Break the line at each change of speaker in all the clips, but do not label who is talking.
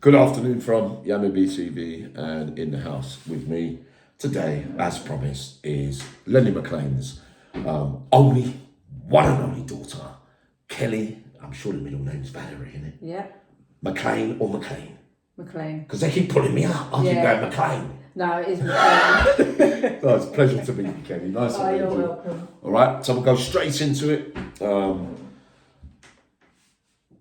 Good afternoon from Yami BCV, and in the house with me today, as promised, is Lenny McLean's only one and only daughter, Kelly. I'm sure the middle name is Valerie, isn't it?
Yeah.
McLean or McLean?
McLean.
Because they keep pulling me up. I keep going McLean.
No, it is McLean.
Oh, it's a pleasure to meet you, Kelly. Nice to meet you.
You're welcome.
All right, so we'll go straight into it.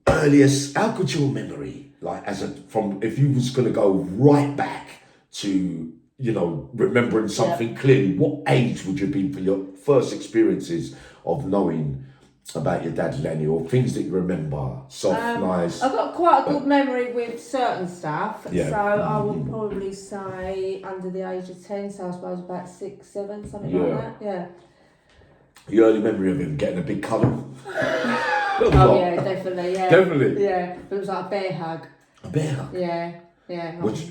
Earliest, how good your memory? Like, if you was going to go right back to, remembering something clearly, what age would you be for your first experiences of knowing about your dad, Lenny, or things that you remember? Nice.
I've got quite a good memory with certain stuff.
Yeah.
So I would probably say under the age of 10, so I suppose about 6, 7, something like that. Yeah.
Your early memory of him getting a big cuddle?
Oh yeah, definitely, yeah.
Definitely?
Yeah, but it was like a bear hug.
A bear hug?
Yeah.
Which,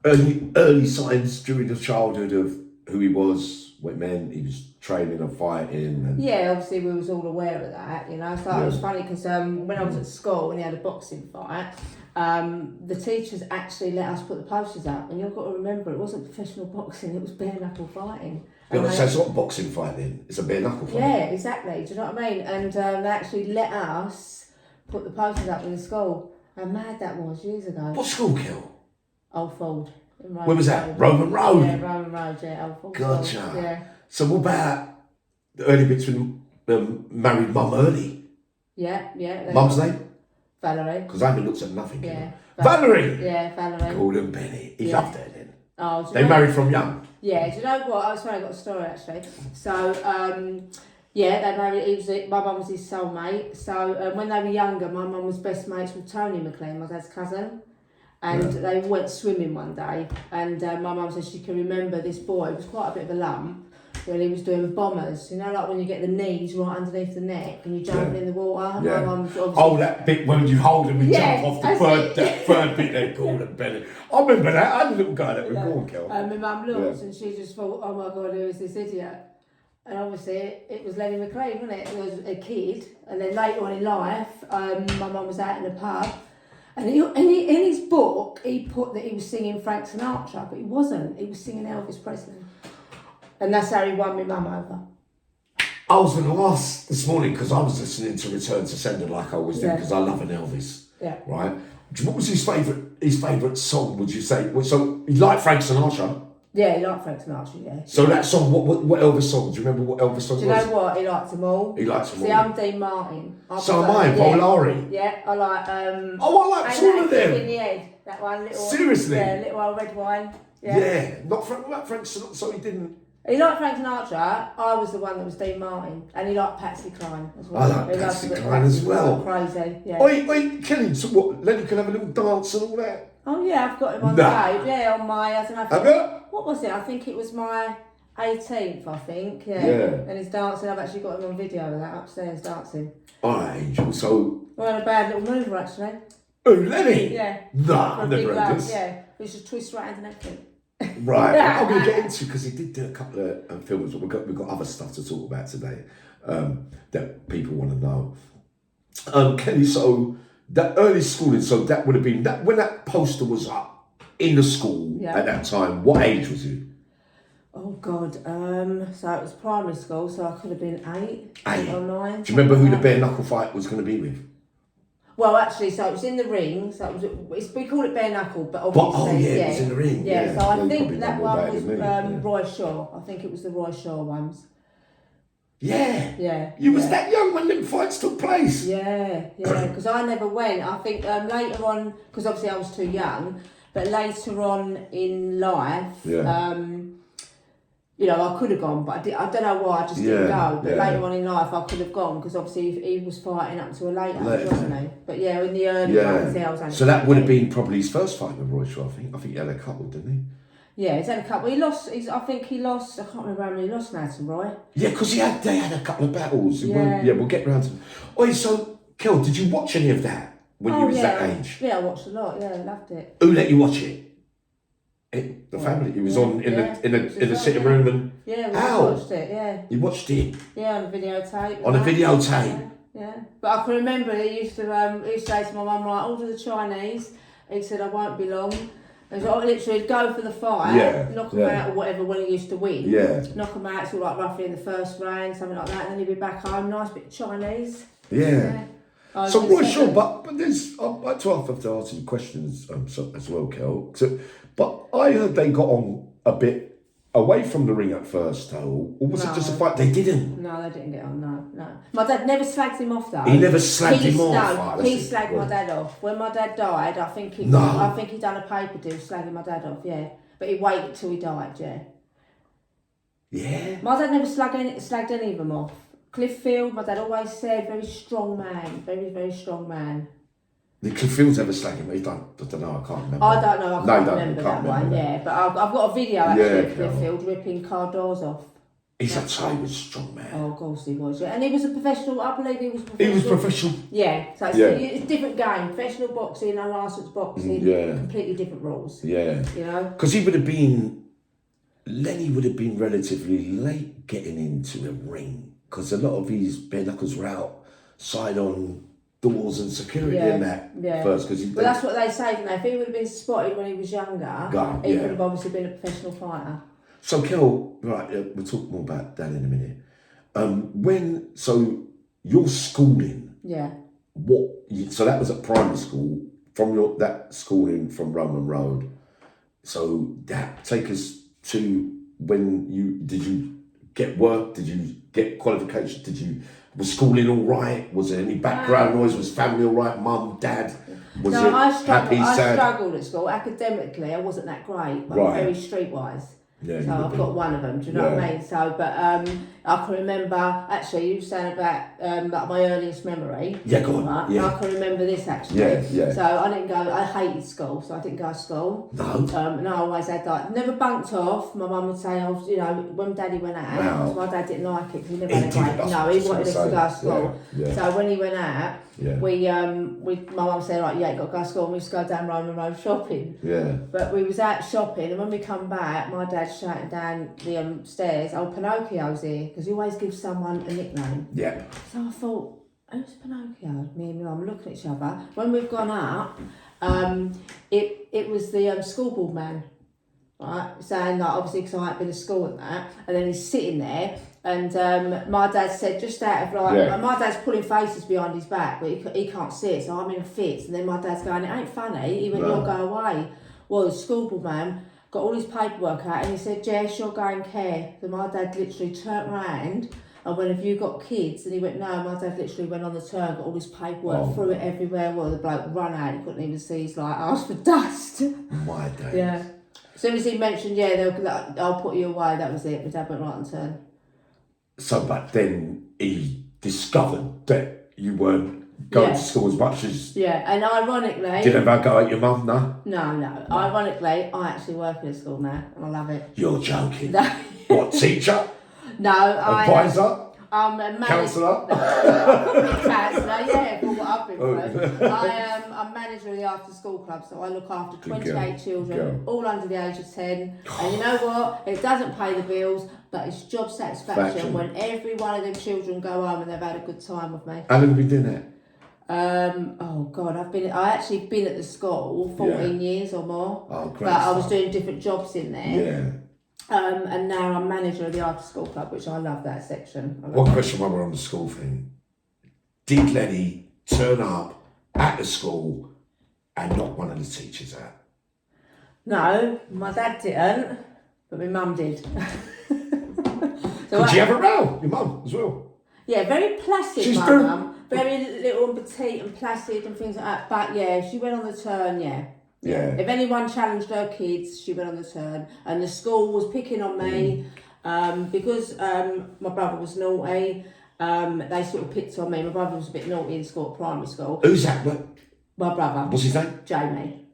early signs during his childhood of who he was, what it meant, he was training and fighting. And
yeah, obviously we was all aware of that, So it was funny because when I was at school and he had a boxing fight, the teachers actually let us put the posters up, and you've got to remember it wasn't professional boxing, it was bare knuckle fighting.
So it's not a boxing fight then, it's a bare knuckle fight.
Yeah, exactly, do you know what I mean? And they actually let us put the posters up in the school. How mad that was years ago.
What school, Kel?
Old Fold.
Where was that? Roman Road?
Yeah, Roman Road, yeah, Old Fold.
Gotcha.
Yeah.
So what about the early bits when married mum early?
Yeah.
Mum's name?
Valerie.
Because I haven't looked at nothing.
Yeah.
Valerie!
Yeah, Valerie.
Gordon Benny. He loved her then.
Oh,
they married from young?
Yeah, do you know what? I was sorry, I got a story actually. So, they married, my mum was his soulmate. So, when they were younger, my mum was best mates with Tony McLean, my dad's cousin. And they went swimming one day. And my mum said she can remember this boy. It was quite a bit of a lump. When he was doing bombers, like when you get the knees right underneath the neck and you're jumping in the water.
Yeah.
My mum's
that bit when you hold him and jump off the third bit there, Gordon Benny. I remember that. I had a little guy that was born, Kel.
My mum looked and she just thought, oh my God, who is this idiot? And obviously it was Lenny McLean, wasn't it? It was a kid. And then later on in life, my mum was out in the pub. And in his book, he put that he was singing Frank Sinatra, but he wasn't. He was singing Elvis Presley. And that's how he won my mum over.
I was going to ask this morning, because I was listening to Return to Sender like I always do, because I love an Elvis.
Yeah.
Right? What was his favourite song, would you say? So, he liked Frank Sinatra?
Yeah, he liked Frank Sinatra, yeah.
So that song, what Elvis song? Do you remember what Elvis song was?
Do you know what? He liked them all.
He likes them all.
See, I'm Dean Martin.
So am I, Volare.
Yeah, I like...
I like all of them.
In the head, that one. Little,
seriously?
Yeah, Little Old Red Wine.
Yeah, not Frank Sinatra, so he didn't...
He liked Frank Sinatra. I was the one that was Dean Martin. And he liked Patsy Cline as well.
I like Patsy Cline as well.
Crazy, yeah.
Wait, Kelly, so what, Lenny can have a little dance and all that?
Oh yeah, I've got him on tape. Yeah, on my, I don't know.
Have you?
What was it? I think it was my 18th, I think. Yeah. And he's dancing. I've actually got him on video of that upstairs dancing.
Alright, Angel, so...
We're on a bad little mover actually.
Oh, Lenny?
Yeah.
Nah, I've never heard this.
Yeah, we should twist around and everything.
Right, I'm going to get into, because he did do a couple of films, but we've got other stuff to talk about today that people want to know. Kelly, so that early schooling, so that would have been, that when that poster was up in the school at that time, what age was you?
Oh God, so it was primary school, so I could have been 8 or 9.
Do you remember who the bare knuckle fight was going to be with?
Well, actually, so it was in the ring. So we call it bare knuckle, but obviously,
it was in the ring.
Yeah, so I think that one was Roy Shaw. I think it was the Roy Shaw ones.
Yeah. You was that young when them fights took place.
Yeah, because I never went. I think later on, because obviously I was too young, but later on in life, I could have gone, but I don't know why, I just didn't go. But later on in life, I could have gone, because obviously he was fighting up to a later age, wasn't he? But yeah, in the early ones, I was only...
So that would have been probably his first fight with Roy Shaw, I think. I think he had a couple, didn't he?
Yeah, he's had a couple. I think he lost, I can't remember how many he lost now to Roy.
Yeah, because they had a couple of battles. We'll get round to... Oh, so, Kel, did you watch any of that when you was that age?
Yeah, I watched a lot, I loved it.
Who let you watch it? The family. It was on in the sitting room and...
Yeah, we watched it, yeah.
You watched it?
Yeah, on a videotape.
On a videotape?
Yeah. But I can remember he used to say to my mum, right, order the Chinese, He said, I won't be long. And so I literally go for the fight, knock him out or whatever when he used to win.
Yeah.
Knock him out, sort of like roughly in the first round, something like that, and then he'd be back home, nice bit of Chinese.
Yeah. So I'm not sure, but there's, I'd like to have to answer your questions as well, Kel. So, but I heard they got on a bit away from the ring at first, though, or was it just a fight? They didn't.
No, they didn't get on. No. My dad never slagged him off though.
He never slagged him off.
No, he slagged my dad off. When my dad died, I think he done a paper deal slagging my dad off. Yeah, but he waited till he died. Yeah.
Yeah.
My dad never slagged any of them off. Clifffield, my dad always said, very strong man, very, very strong man.
Did Cliffield's ever slag him? I don't know, I can't remember.
I don't know, I can't remember that one, yeah. But I've got a video actually of Clifffield ripping car doors off.
He's a strong man.
Oh, of course he was, yeah. And he was a professional, I believe he was professional.
He was professional.
Yeah, so it's a different game. Professional boxing, unlicensed boxing, completely different rules.
Yeah.
You know?
Because Lenny would have been relatively late getting into a ring. Because a lot of his bare knuckles were outside on doors and security and that first.
Well, that's what they say, don't they? If he would have been spotted when he was younger, he would have obviously been a professional fighter.
So, Kel, right, we'll talk more about that in a minute. So your schooling, so that was at primary school, from that schooling from Roman Road. So take us to when did you get work? Did you get qualifications? Was schooling all right? Was there any background noise? Was family all right? Mum, dad?
I struggled at school. Academically, I wasn't that great, but I'm very streetwise.
Yeah,
so I've got one of them, do you know what I mean? So, but I can remember, actually, you were saying about like my earliest memory.
Yeah, go on.
Right?
Yeah.
I can remember this actually.
Yeah.
So I hated school, so I didn't go to school.
No.
And I always had never bunked off. My mum would say, when Daddy went out, my dad didn't like it because he never had a break. No, he wanted us to go to school. Yeah. So when he went out, my mum said, right, you got to go to school, and we used to go down Roman Road shopping. Yeah. But we was out shopping, and when we come back, my dad shouting down the stairs, Pinocchio's here, because he always gives someone a nickname. Yeah. So I thought, who's Pinocchio? Me and my mum looking at each other. When we've gone up, it was the school board man, right? Saying that obviously because I hadn't been to school and that, and then he's sitting there. And my dad said, just out of my dad's pulling faces behind his back, but he can't see it, so I'm in a fit. And then my dad's going, it ain't funny. He went, you'll go away. Well, the school board man got all his paperwork out and he said, Jess, you're going care. So my dad literally turned around and went, have you got kids? And he went, no. My dad literally went on the turn, got all his paperwork, threw it everywhere. Well, the bloke run out, he couldn't even see his asked for dust.
My days.
Yeah. As soon as he mentioned, I'll put you away, that was it. My dad went right on turn.
So, but then he discovered that you weren't going to school as much as...
Yeah, and ironically...
Did you ever go at your mum, no?
No. Ironically, I actually work in a school now, and I love it.
You're joking. No. What, teacher?
No,
Advisor?
I'm a
counsellor?
Counsellor, yeah, for what I've been through. I'm manager of the after school club, so I look after 28 children, all under the age of 10. And you know what? It doesn't pay the bills, but it's job satisfaction when every one of them children go home and they've had a good time with me.
How long have you been doing that?
Oh God, I actually been at the school 14 years or more.
Oh, great.
But I was doing different jobs in there.
Yeah.
And now I'm manager of the after school club, which I love that section.
One question while we're on the school thing. Did Lenny turn up at the school and knock one of the teachers out?
No, my dad didn't, but my mum did.
Did you have a row? Your mum as well?
Yeah, very placid, my mum. Very little and petite and placid and things like that. But yeah, she went on the turn, Yeah. If anyone challenged her kids, she went on the turn. And the school was picking on me because my brother was naughty. They sort of picked on me. My brother was a bit naughty in school, primary school.
Who's that?
My brother.
What's his name?
Jamie.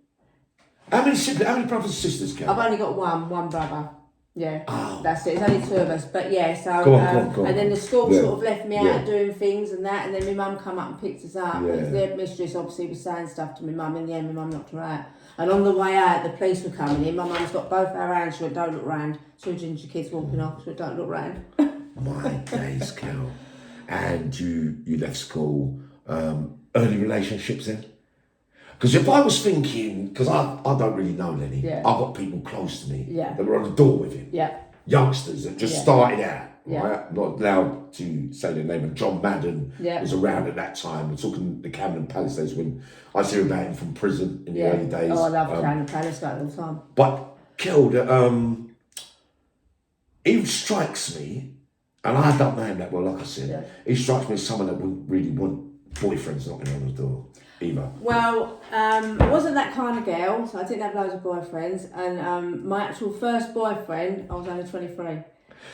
How many brothers and sisters, Kel?
I've only got one brother. Yeah,
oh.
That's it. It's only two of us. But yeah, so
go on.
And then the school sort of left me out doing things and that, and then my mum come up and picked us up. Because the headmistress obviously was saying stuff to my mum. In the end, my mum knocked her out. And on the way out, the police were coming in. My mum's got both our hands. She went, don't look round. Two ginger kids walking off. She went, don't look round.
My days, Kel. And you left school. Early relationships then? Because if I was thinking, because I don't really know Lenny,
Yeah.
I've got people close to me
Yeah.
that were on the door with him.
Yeah.
Youngsters that just
Yeah.
started out,
Yeah.
right? Not allowed to say their name, and John Madden
Yeah.
was around at that time. We're talking the Camden Palace days when I used to hear about him from prison in the early days.
Oh, I love Camden Palace like all the time.
But Kel, he strikes me, and I don't know him that well, like I said, he strikes me as someone that wouldn't really want boyfriends knocking on the door either.
Well, I wasn't that kind of girl, so I didn't have loads of boyfriends. And my actual first boyfriend, I was only 23.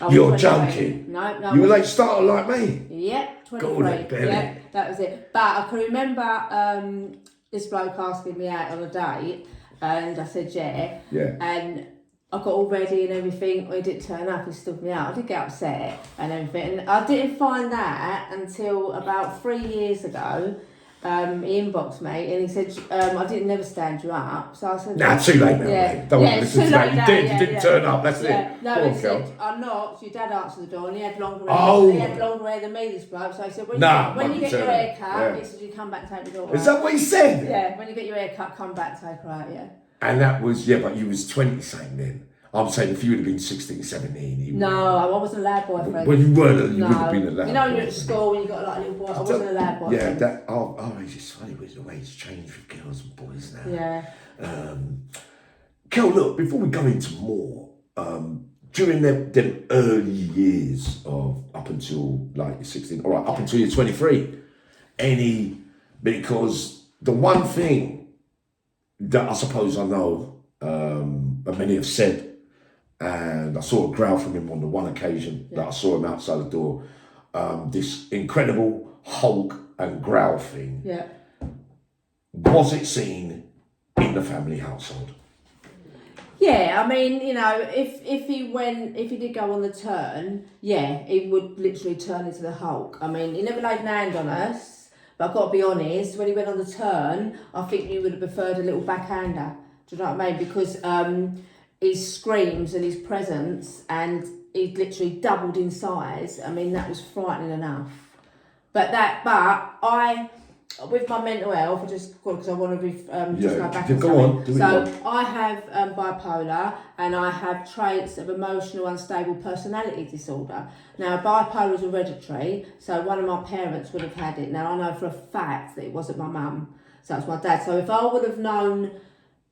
You're joking?
No.
You were late starter like me?
Yeah, 23.
Golden belly.
Yeah, that was it. But I can remember this bloke asking me out on a date, and I said yeah.
Yeah.
And I got all ready and everything. He didn't turn up. He stood me out. I did get upset and everything. And I didn't find that until about 3 years ago. He inboxed me and he said, I didn't never stand you up. So I said,
nah, too late now, mate. Don't want to listen to that. You didn't turn up, that's it.
No,
Poor
he
Kel.
said, I'm not. So your dad answered the door and he had longer hair.
Oh.
He had longer hair than me, this bloke. So he said, when you get your hair cut, he said, you come back and take the door out.
Is that what he said?
Yeah, when you get your hair cut, come back, take her out, yeah.
And that was, but you was 20 saying then. I'm saying if you would have been 16, 17,
No, I wasn't a lad boyfriend.
When you weren't, you would have been a lad.
You know, when you're at school and you got like a little boy, I wasn't a lad boyfriend.
Yeah, our age is funny with the way it's changed with girls and boys now.
Yeah.
Kel, look, before we go into more, during them early years of up until like you're 16, all right, up until you're 23, because the one thing that I suppose I know, but many have said, and I saw a growl from him on the one occasion that I saw him outside the door, this incredible hulk and growl thing.
Yeah.
Was it seen in the family household?
Yeah, I mean, you know, if he did go on the turn, yeah, he would literally turn into the Hulk. I mean, he never laid an hand on us, but I've got to be honest, when he went on the turn, I think you would have preferred a little backhander. Do you know what I mean? Because his screams and his presence, and he literally doubled in size. I mean, that was frightening enough. But I, with my mental health, because I want to just go back and
go on.
So I have bipolar, and I have traits of emotional unstable personality disorder. Now, bipolar is hereditary, so one of my parents would have had it. Now, I know for a fact that it wasn't my mum, so it's my dad. So if I would have known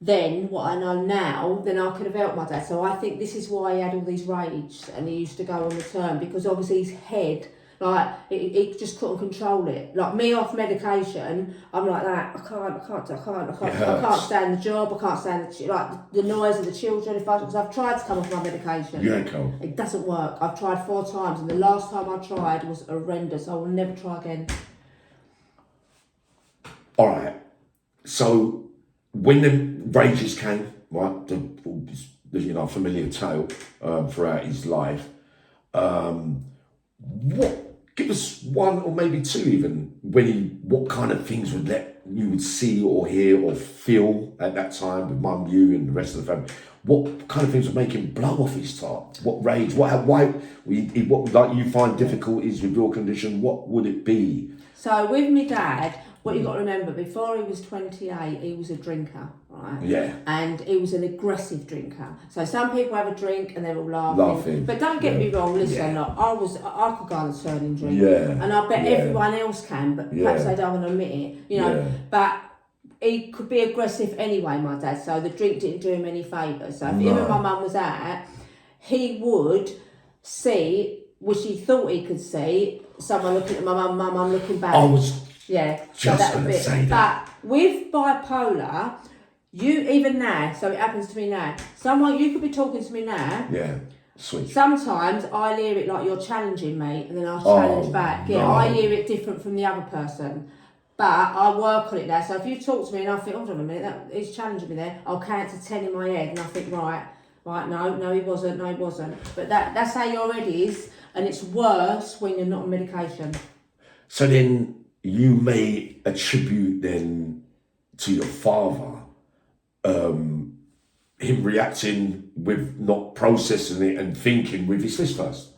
then what I know now, then I could have helped my dad. So I think this is why he had all these rage and he used to go on the turn, because obviously his head, like, he just couldn't control it. Like me off medication, I'm like that. I can't stand the job. I can't stand the noise of the children. Because I've tried to come off my medication.
Yeah, cool.
It doesn't work. I've tried 4 times, and the last time I tried was horrendous. I will never try again.
All right. So when the rages came, right, the familiar tale throughout his life, give us one or maybe two even, what kind of things you would see or hear or feel at that time with mum, you and the rest of the family? What kind of things would make him blow off his top? What rage? What like you find difficulties with your condition? What would it be?
So with my dad, what you got to remember, before he was 28, he was a drinker, right?
Yeah.
And he was an aggressive drinker. So some people have a drink and they're all laughing. But don't get me wrong, listen, I could go on a turn and drink.
Yeah.
And I bet everyone else can, but perhaps they don't want to admit it, you know. Yeah. But he could be aggressive anyway, my dad, so the drink didn't do him any favours. So if him and my mum was out, he would see, which he thought he could see, someone looking at my mum, I'm looking back. Yeah,
just going to say that.
But with bipolar, you even now, so it happens to me now, you could be talking to me now.
Yeah, sweet.
Sometimes I hear it like you're challenging me, and then I'll challenge back. Yeah, no. I hear it different from the other person. But I work on it now. So if you talk to me and I think, hold on a minute, he's challenging me there, I'll count to 10 in my head, and I think, right, no, he wasn't. But that's how your head is, and it's worse when you're not on medication.
So then you may attribute then to your father him reacting with not processing it and thinking with his fist first.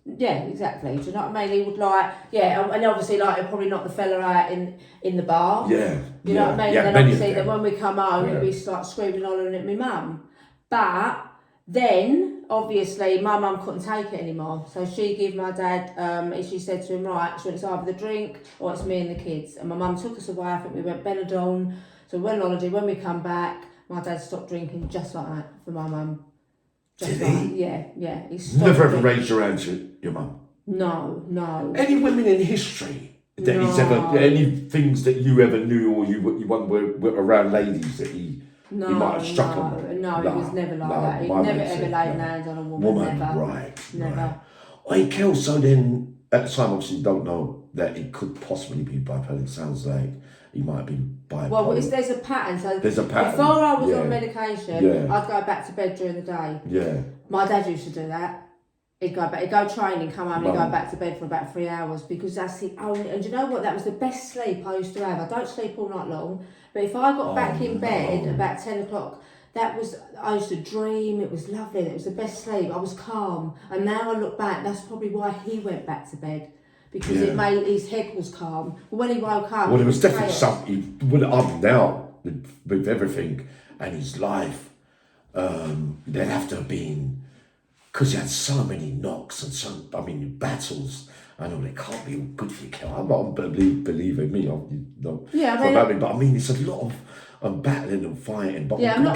Yeah, exactly. Do you know what I mean? He would like, and obviously like he'd probably knock the fella out in the bar.
Yeah.
You know what I mean?
Yeah,
Then
many
obviously
of them.
then when we come home, he'd be start screaming, hollering at my mum. But then obviously my mum couldn't take it anymore, so she gave my dad. She said to him, right, so it's either the drink or it's me and the kids. And my mum took us away. I think we went Benidorm. So we went on holiday. When we come back, my dad stopped drinking just like that for my mum.
Did he?
Yeah. He stopped
Never ever
drinking.
raised your hand to your mum?
No.
Any women in history that
No.
he's ever, any things that you ever knew or you were around ladies that he might have struck on?
No, he was never like that. He never ever laid hands on a woman. Never. Never.
Right. Hey, Kel, so then, at the time, obviously, you don't know that it could possibly be bipolar. It sounds like he might have been bipolar.
Well, there's a pattern. So
there's a pattern.
Before I was on medication, I'd go back to bed during the day.
Yeah.
My dad used to do that. He'd go training, come home, and he'd go back to bed for about 3 hours because that's the only. And you know what? That was the best sleep I used to have. I don't sleep all night long, but if I got back in bed about 10 o'clock, I used to dream. It was lovely. It was the best sleep. I was calm. And now I look back, that's probably why he went back to bed. Because it made his head was calm. But when he woke up,
well, there was definitely something. Up and down with everything and his life. There'd have to have been, because he had so many knocks and battles. I know they can't be all good for you, Kel. I'm not believing me. But I mean, it's a lot of battling and fighting. But
I'm not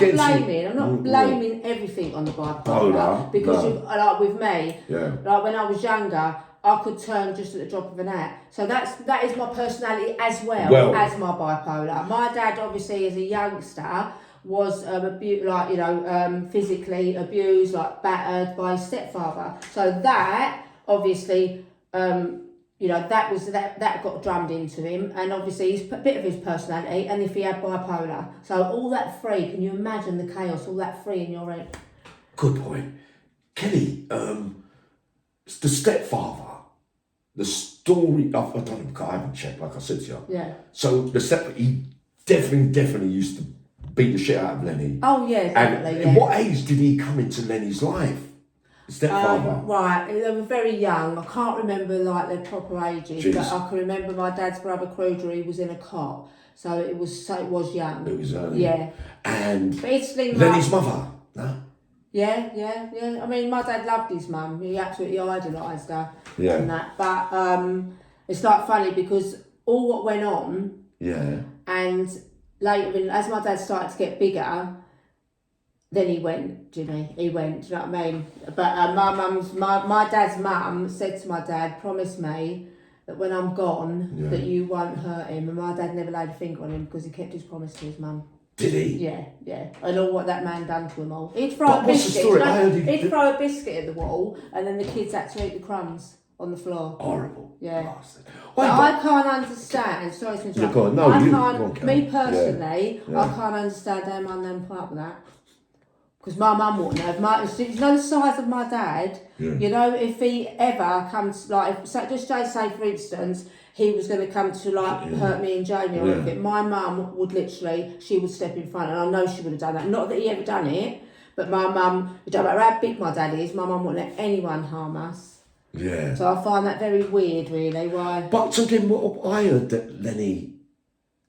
blaming everything on the bipolar because like with me, like when I was younger, I could turn just at the drop of an hat. So that is my personality as well as my bipolar. My dad, obviously, as a youngster, was physically abused, like battered by his stepfather. So that obviously, that got drummed into him, and obviously he's a bit of his personality. And if he had bipolar, so all that free, can you imagine the chaos? All that free in your head.
Good point, Kelly. The stepfather. The story, I haven't checked, like I said to you.
Yeah.
So he definitely used to beat the shit out of Lenny.
Oh yeah, definitely.
And what age did he come into Lenny's life? Stepfather.
Right, they were very young. I can't remember like their proper ages, but I can remember my dad's brother Cruder. He was in a cot, so it was young.
It was early.
Yeah.
And
basically,
Lenny's mother, no.
Yeah. I mean, my dad loved his mum. He absolutely idolised her.
Yeah.
And that, but it's like funny because all what went on.
Yeah.
And later, as my dad started to get bigger, then he went. Do you know what I mean? But my dad's mum said to my dad, "Promise me that when I'm gone, that you won't hurt him." And my dad never laid a finger on him because he kept his promise to his mum.
Did he?
Yeah. I know what that man done to them all. He'd throw a biscuit. He'd throw a biscuit at the wall, and then the kids had to eat the crumbs on the floor.
Horrible.
Yeah. I can't understand. Sorry to interrupt. Me personally, I can't understand how my nan put up with that. Because my mum wouldn't have. You know the size of my dad. Yeah. You know, if he ever comes, just say for instance, he was going to come to hurt me and Jamie or anything. My mum would she would step in front, and I know she would have done that. Not that he ever done it, but my mum, it don't matter how big my dad is, my mum wouldn't let anyone harm us.
Yeah.
So I find that very weird, really. Why?
But again, what I heard that Lenny,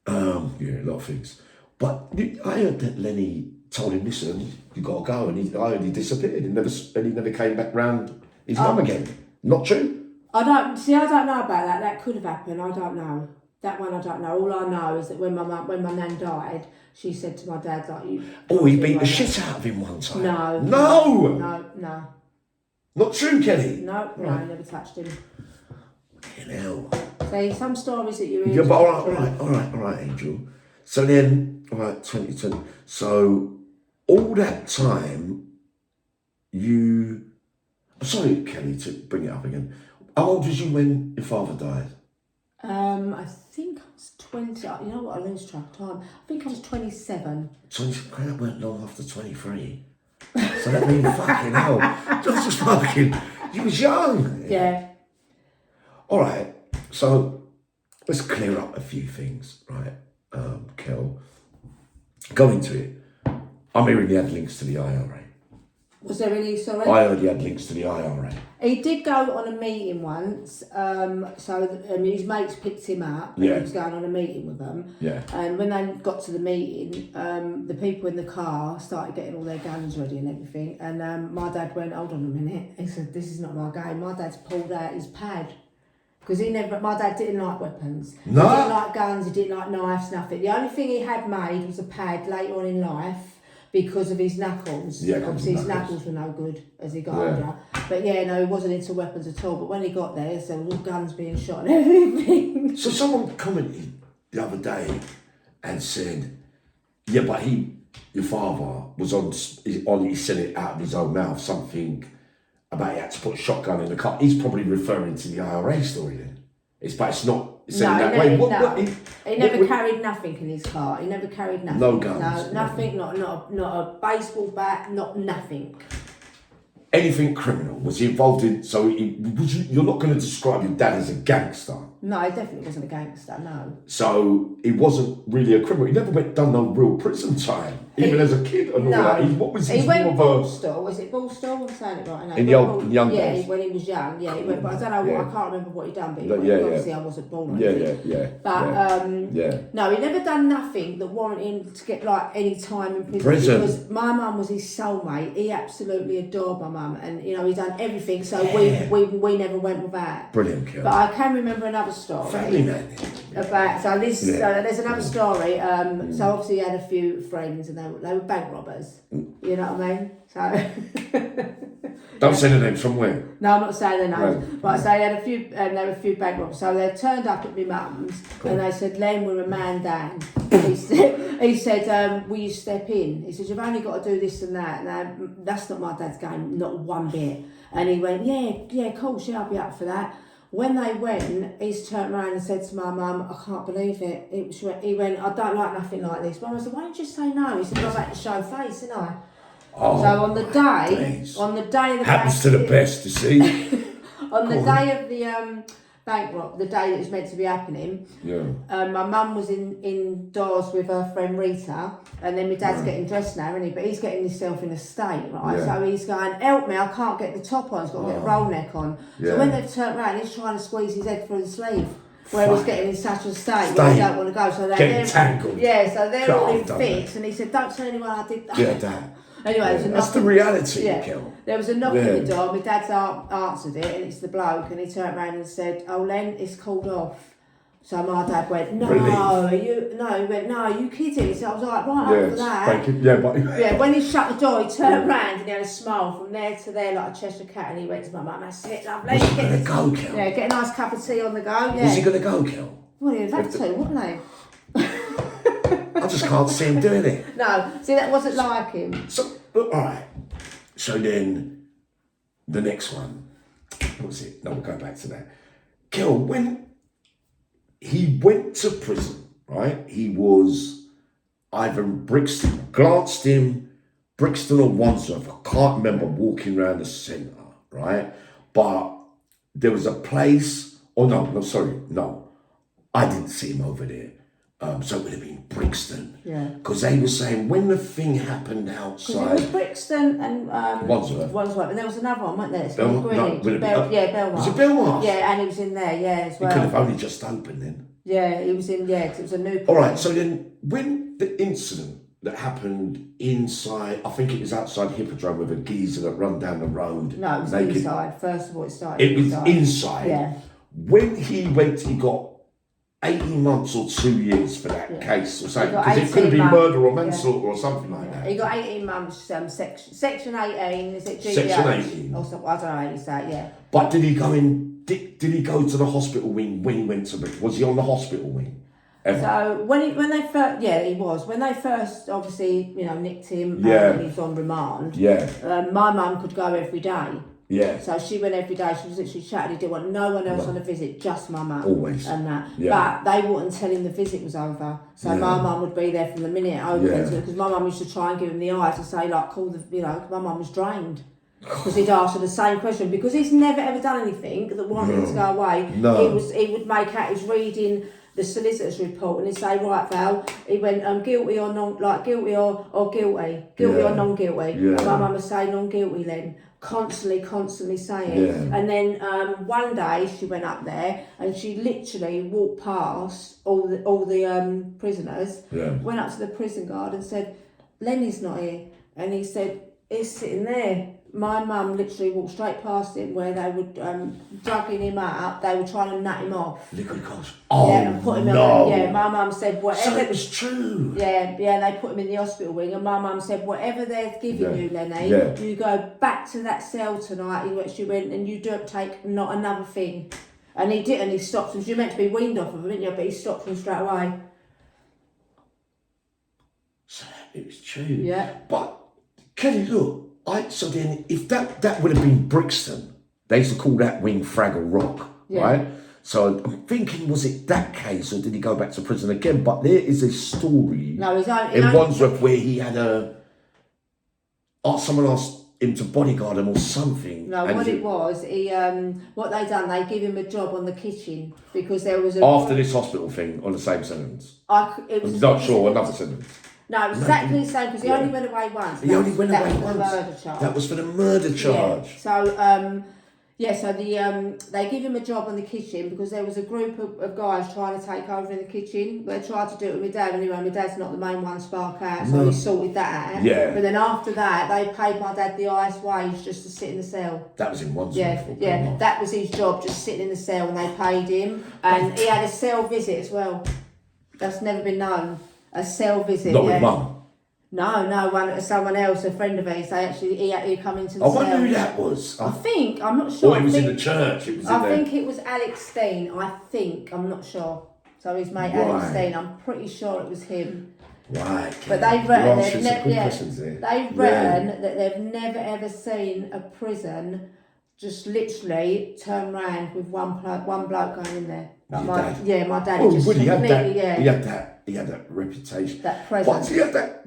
a lot of things. But I heard that Lenny told him, "Listen, you got to go," and he disappeared and he never came back round his mum again. Not true.
I don't know about that. That could have happened. I don't know. That one I don't know. All I know is that when my nan died, she said to my dad,
he beat the shit out of him one time.
No.
Not true, Kelly.
No, I never touched him.
Fucking hell.
See, some stories that you hear.
Yeah, but all right, Angel. So then, 2020. So all that time, I'm sorry, Kelly, to bring it up again. How old was you when your father died?
I think I was 20. You know what? I lose track of time. I think I was 27.
That weren't long after 23. So that means fucking hell. Just fucking. You was young.
Yeah.
All right. So let's clear up a few things, right, Kel? Go into it. I'm hearing you had links to the IRA.
Was there any, sorry?
I heard he had links to the IRA.
He did go on a meeting once, his mates picked him up, and he was going on a meeting with them.
Yeah.
And when they got to the meeting, the people in the car started getting all their guns ready and everything. And my dad went, hold on a minute. He said, this is not my game. My dad's pulled out his pad. Because my dad didn't like weapons.
No.
He didn't like guns, he didn't like knives, nothing. The only thing he had made was a pad later on in life because of his knuckles.
Yeah,
obviously his knuckles were no good as he got older. But no, he wasn't into weapons at all. But when he got there was all guns being shot and everything.
So someone commented the other day and said, yeah, but your father was he said it out of his own mouth, something about he had to put a shotgun in the car. He's probably referring to the IRA story then. But it's not said that way.
He never carried nothing in his car. He never carried nothing.
No guns.
No, nothing. Not a baseball bat. Not nothing.
Anything criminal? Was he involved in? So you're not going to describe your dad as a gangster.
No, he definitely wasn't a gangster. No.
So he wasn't really a criminal. He never done no real prison time, even as a kid and all that. What was his?
He went Ballstall. Was it Ballstall? I'm saying it right now.
In the young days.
Yeah, when he was young. Yeah, he went. But I don't know what. I can't remember what he done. But obviously I wasn't born. No, he never done nothing that warranted him to get like any time in prison. Because my mum was his soulmate. He absolutely adored my mum, and he done everything. So we never went without.
Brilliant, Kel.
But I can remember another story.
Family man.
There's another story. So obviously he had a few friends, and they were bank robbers. You know what I mean? So.
Don't say the names from where.
No, I'm not saying their names. Right. But so they had a few, there were a few bank robbers. So they turned up at my mum's, and they said, "Len, we're a man down." He said, "Will you step in?" He said, "You've only got to do this and that." Now, that's not my dad's game, not one bit. And he went, "Yeah, cool, I'll be up for that." When they went, he's turned around and said to my mum, "I can't believe it." He went, "I don't like nothing like this." Mum, I said, "Why didn't you say no?" He said, "I had to show face, didn't I?"
Oh,
so on the day of the
happens to the best, you see.
on the day of the bank rob, the day that was meant to be happening. My mum was indoors with her friend Rita, and then my dad's getting dressed now, isn't he? But he's getting himself in a state, right? So he's going, "Help me! I can't get the top on. He's got to get a roll neck on." So when they've turned around, he's trying to squeeze his head through the sleeve. Where he's getting in such a state where he don't want to go. So they're
tangled.
Yeah, so they're all in fix, and he said, "Don't tell anyone I did that."
Yeah, Dad.
Anyway,
that's the reality, Kel.
There was a knock at the door. My dad's answered it, and it's the bloke. And he turned around and said, "Oh, Len, it's called off." So my dad went, "No, He went, "No, you kidding?" So I was like, "Right, up for that." When he shut the door, he turned around and he had a smile from there to there like a Cheshire cat. And he went to my mum, "That's it, lovely."
Was he going to go, Kel?
Yeah, get a nice cup of tea on the go. Yeah.
Was he going to go, Kel?
Well, he'd have to, wouldn't they?
I just can't see him doing it.
No, see, that wasn't like him.
So, all right. So then, the next one. What was it? No, we'll go back to that. Kel, when he went to prison, right? He was either in Brixton, glanced him, Brixton or Wandsworth. I can't remember walking around the centre, right? But there was a place. Oh no. I didn't see him over there. So it would have been Brixton.
Yeah.
Because they were saying when the thing happened outside.
It was Brixton and
Wandsworth.
And there was another one, wasn't there? It's
Belmarsh.
Belmarsh.
Was it Belmarsh?
Yeah, and he was in there, as well.
It could have only just opened then.
Yeah, he was in, because it was a new place.
All right, so then when the incident that happened inside, I think it was outside Hippodrome with a geezer that run down the road.
No, it was inside. First of all, it started
It was inside.
Yeah.
When he went, he got 18 months or 2 years for that case or something. Because it could have been murder or manslaughter or something like that.
He got 18 months, section 18, is it GBH?
Section 18.
Or something, I don't know how you say it, yeah.
But did he go in, did he go to the hospital wing when he went to Britain? Was he on the hospital wing? Ever?
So when they first, he was. When they first obviously, nicked him and he was on remand, my mum could go every day.
Yeah.
So she went every day. She was literally chatting. He didn't want no one else on a visit, just my mum.
Always.
And that. Yeah. But they wouldn't tell him the visit was over. So my mum would be there from the minute it opened. Because my mum used to try and give him the eye to say, like, call the, my mum was drained. Because he'd asked her the same question. Because he's never ever done anything that wanted him to go away.
No.
He would make out he was reading the solicitor's report, and he'd say, right, Val, he went, guilty or non, like guilty or guilty, guilty or non-guilty.
Yeah.
And my mum would say non-guilty then, constantly saying.
Yeah.
And then one day she went up there and she literally walked past all the prisoners, went up to the prison guard and said, Lenny's not here. And he said, he's sitting there. My mum literally walked straight past him where they were drugging him up. They were trying to nut him off.
Liquid courage. Oh,
yeah, and put him
no.
in, my mum said whatever.
So it was true.
Yeah, they put him in the hospital wing, and my mum said whatever they're giving you, Lenny, you go back to that cell tonight. She went, and you don't take not another thing. And he didn't. He stopped him. You're meant to be weaned off of him, didn't you? But he stopped him straight away.
So it was true.
Yeah.
But Kelly, look. So then, if that would have been Brixton, they used to call that wing Fraggle Rock, right? So I'm thinking, was it that case, or did he go back to prison again? But there is a story in Wandsworth where he had someone asked him to bodyguard him or something.
No, what it was, what they done, they give him a job on the kitchen because there was
after this hospital thing on the same sentence. I'm not sure, another sentence.
No, it was exactly the same because he only went away once.
He only went away
once. That was for the murder charge.
That was for the murder charge.
Yeah. So they give him a job on the kitchen because there was a group of guys trying to take over in the kitchen. They tried to do it with my dad anyway. My dad's not the main one, spark out, so he sorted that out.
Yeah.
But then after that, they paid my dad the highest wage just to sit in the cell.
That was in Wandsworth.
Yeah. That was his job, just sitting in the cell, and they paid him. And he had a cell visit as well. That's never been known. A cell visit.
Not with Mum.
No, someone else, a friend of his. He come into the cell.
I wonder who that was.
I'm not sure.
Or he was in the church.
I think it was Alex Steen. I'm not sure. So his mate Alex Steen. I'm pretty sure it was him.
Right.
But they reckon that they've never ever seen a prison just literally turn round with one bloke going in there. Like my dad.
Oh,
just
really?
He
had that reputation.
That presence.
But he had that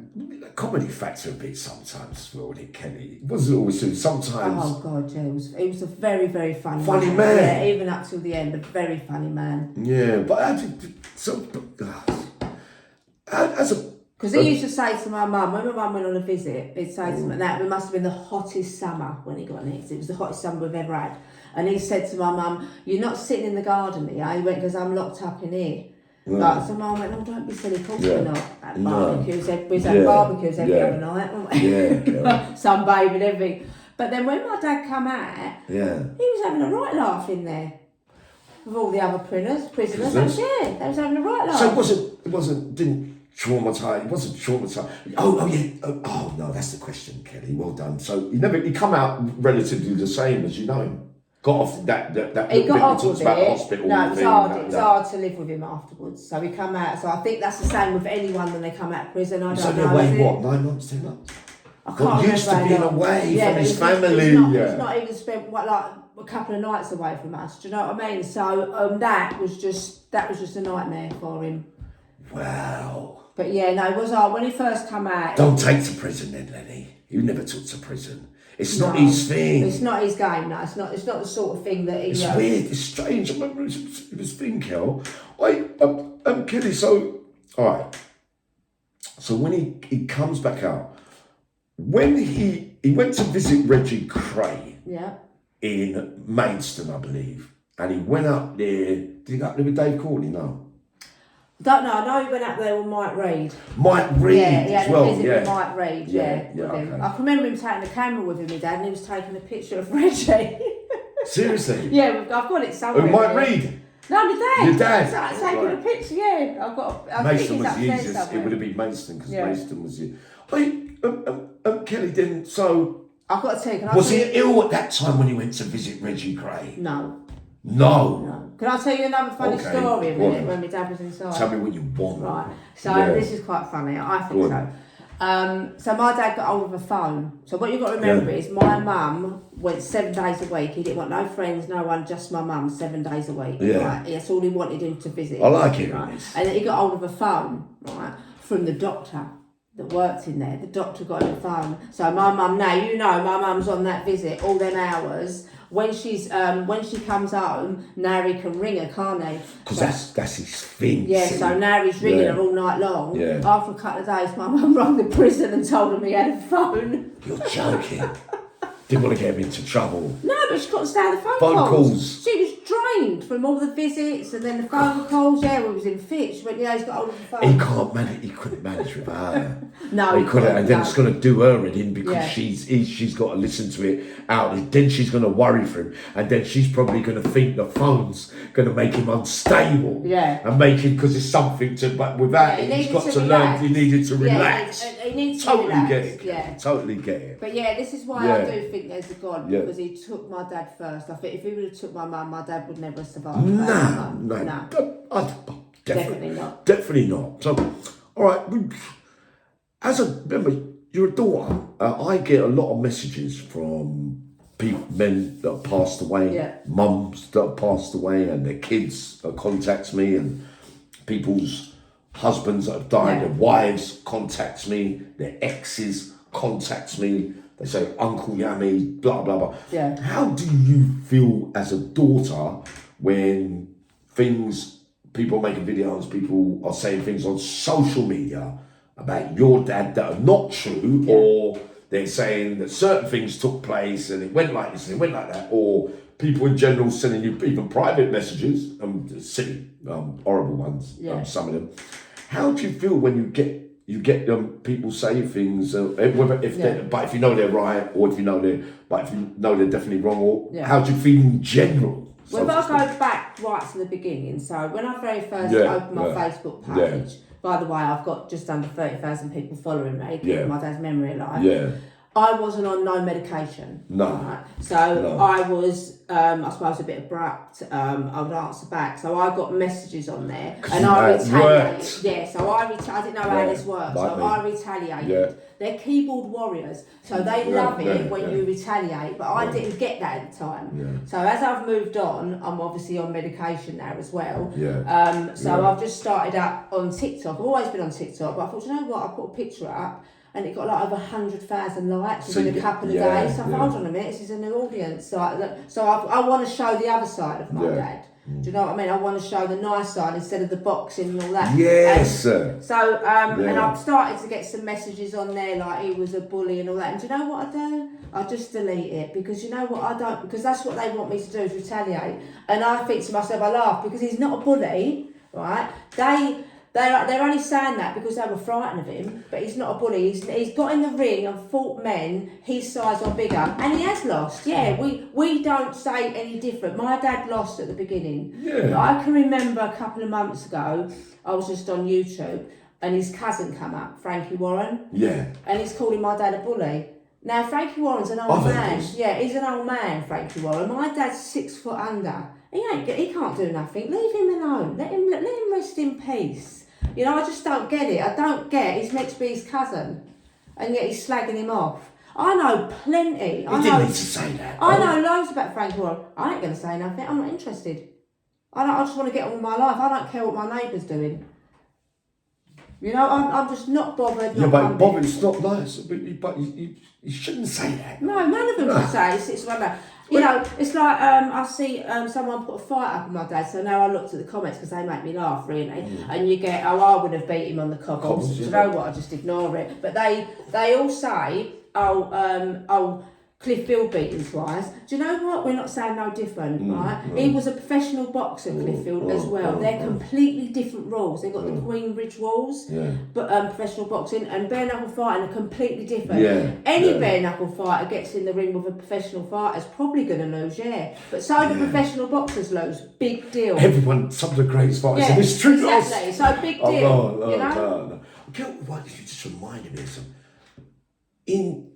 comedy factor a bit sometimes as well, didn't Kenny? It wasn't always true. Sometimes.
Oh God, yeah, it was a very, very funny
man.
Yeah, even up till the end, a very funny man.
Yeah, but
because he used to say to my mum, when my mum went on a visit, he'd say to me that it must have been the hottest summer when he got next. It was the hottest summer we've ever had. And he said to my mum, "You're not sitting in the garden here." He went, "Because I'm locked up in here." Right, so Mum went, "No, don't be silly, of course we're not." At barbecues, we had barbecues every other night, weren't we? Sunbathing and everything. But then when my dad come out, he was having a right laugh in there. With all the other prisoners. They was having a right laugh.
So it wasn't, didn't traumatise, it wasn't traumatised. Oh no, that's the question, Kelly, well done. So he come out relatively the same as you know him. Got off that
he got off with
about
it.
Hospital.
No, it was hard. It was hard to live with him afterwards. So he come out. So I think that's the same with anyone when they come out of prison. I don't know.
So they're away what, 9 months, 10 months?
I can't remember.
Used to being away from his family.
He's not even spent like a couple of nights away from us. Do you know what I mean? So that was just a nightmare for him.
Wow.
But yeah, no, it was hard when he first come out.
Don't take to prison then, Lenny. You never took to prison. It's not his thing.
It's not his game, no. It's not the sort of thing that he...
It's weird, it's strange. I remember it was thing, Kel. Kelly, so... Alright. So when he comes back out, when he went to visit Reggie Cray in Maidstone, I believe, and he went up there... Did he go up there with Dave Courtney? No.
Don't know. I know he went up there with Mike Reid.
Mike Reid as well.
With Mike Reid, with him. I can remember him taking the camera with him, my dad, and he was taking a picture of Reggie.
Seriously?
Yeah, I've got it somewhere.
Oh, Mike Reid?
No, my dad.
Your dad?
So taking a picture, yeah. I've got.
Maidstone was the easiest. It would have been Maidstone because Maidstone was the. Kelly didn't. So.
I've got to tell you.
Was he ill at that time when he went to visit Reggie Cray?
No.
No.
Can I tell you another funny story a minute when my dad was inside?
Tell me what you want.
Right. So this is quite funny. I think so. So my dad got hold of a phone. So what you've got to remember is my mum went 7 days a week. He didn't want no friends, no one, just my mum, 7 days a week.
Yeah.
Right? That's all he wanted him to visit.
I like it.
Right? And then he got hold of a phone, right, from the doctor. that worked in there, the doctor got on the phone. So my mum now, my mum's on that visit all them hours. When she comes home, Nary can ring her, can't he?
Because that's his thing.
Yeah,
see?
so Nary's ringing her all night long.
Yeah.
After a couple of days, my mum rang the prison and told him he had a phone.
You're joking. Didn't want to get him into trouble.
No, but she got to stay on the phone
calls.
She was drained from all the visits and then the phone calls. Yeah, we was in fits. She went, he's got hold of the phone.
He couldn't manage with her.
No,
he couldn't. And then it's going to do her in because
Yeah.
she's got to listen to it out. Then she's going to worry for him. And then she's probably going to think the phone's going to make him unstable.
Yeah.
And make him, because it's something to, but without it, he's got to learn he needed to relax.
He needs to
Totally
relax.
get it.
Yeah.
Totally get it.
But yeah, this is why I do think there's a God,
Yeah.
because he took my dad first. I think if he would have took my mum, my dad would never have survived.
No.
Definitely not.
Definitely not. So, all right. Remember, you're a daughter. I get a lot of messages from men that have passed away, mums that have passed away, and their kids contact me, and people's husbands that have died, their wives contact me, their exes contact me. They say, Uncle Yami, blah, blah, blah.
Yeah.
How do you feel as a daughter when people making videos, people are saying things on social media about your dad that are not true, or they're saying that certain things took place and it went like this and it went like that, or people in general sending you even private messages, silly, horrible ones, some of them. How do you feel when you get people say things, but if you know they're right, or if you know they're definitely wrong, or how do you feel in general?
Well, if I go back right to the beginning, so when I very first opened my Facebook page, by the way, I've got just under 30,000 people following me, keeping my dad's memory alive. Yeah. I wasn't on no medication. No. Right? So I was, I suppose, a bit abrupt. I would answer back. So I got messages on there. And I retaliated. Yeah, so I didn't know how this works. So I retaliated. Yeah. They're keyboard warriors. So they love it when you retaliate. But I didn't get that at the time. Yeah. So as I've moved on, I'm obviously on medication now as well. Yeah. I've just started up on TikTok. I've always been on TikTok. But I thought, you know what? I put a picture up. And it got like over 100,000 likes within a couple of days. So I thought, hold on a minute, this is a new audience. So I want to show the other side of my dad. Do you know what I mean? I want to show the nice side instead of the boxing and all that.
Yes.
And I've started to get some messages on there like he was a bully and all that. And do you know what I do? I just delete it, because you know what, I don't, because that's what they want me to do, is retaliate. And I think to myself, I laugh, because he's not a bully, right? They're only saying that because they were frightened of him, but he's not a bully. He's got in the ring and fought men his size or bigger, and he has lost. Yeah, we don't say any different. My dad lost at the beginning. Yeah. But I can remember a couple of months ago, I was just on YouTube, and his cousin come up, Frankie Warren. Yeah. And he's calling my dad a bully. Now, Frankie Warren's an old man. Yeah, he's an old man, Frankie Warren. My dad's 6 foot under. He can't do nothing. Leave him alone. Let him rest in peace. You know, I just don't get it. I don't get he's meant to be his cousin, and yet he's slagging him off. I know plenty.
He didn't need to say that.
I know loads about Frankie Warren. I ain't going to say nothing. I'm not interested. I just want to get on with my life. I don't care what my neighbour's doing. You know, I'm just not bothered.
Yeah, but Bob, it's not nice. But you shouldn't say that.
No, none of them should say it. It's like that. You know, it's like I see someone put a fight up on my dad, so now I looked at the comments because they make me laugh, really. And you get, I would have beat him on the cobbles. Do you know what? I just ignore it. But they all say, Cliff Field beat him twice. Do you know what? We're not saying no different, right? He was a professional boxer, Cliff Field, as well. They're completely different rules. They've got the Queenbridge rules, but professional boxing and bare knuckle fighting are completely different. Any bare knuckle fighter gets in the ring with a professional fighter is probably going to lose, but so do professional boxers lose. Big deal.
Some of the greatest fighters in history.
Exactly. So big deal.
No. Okay, why did you just reminded me of something?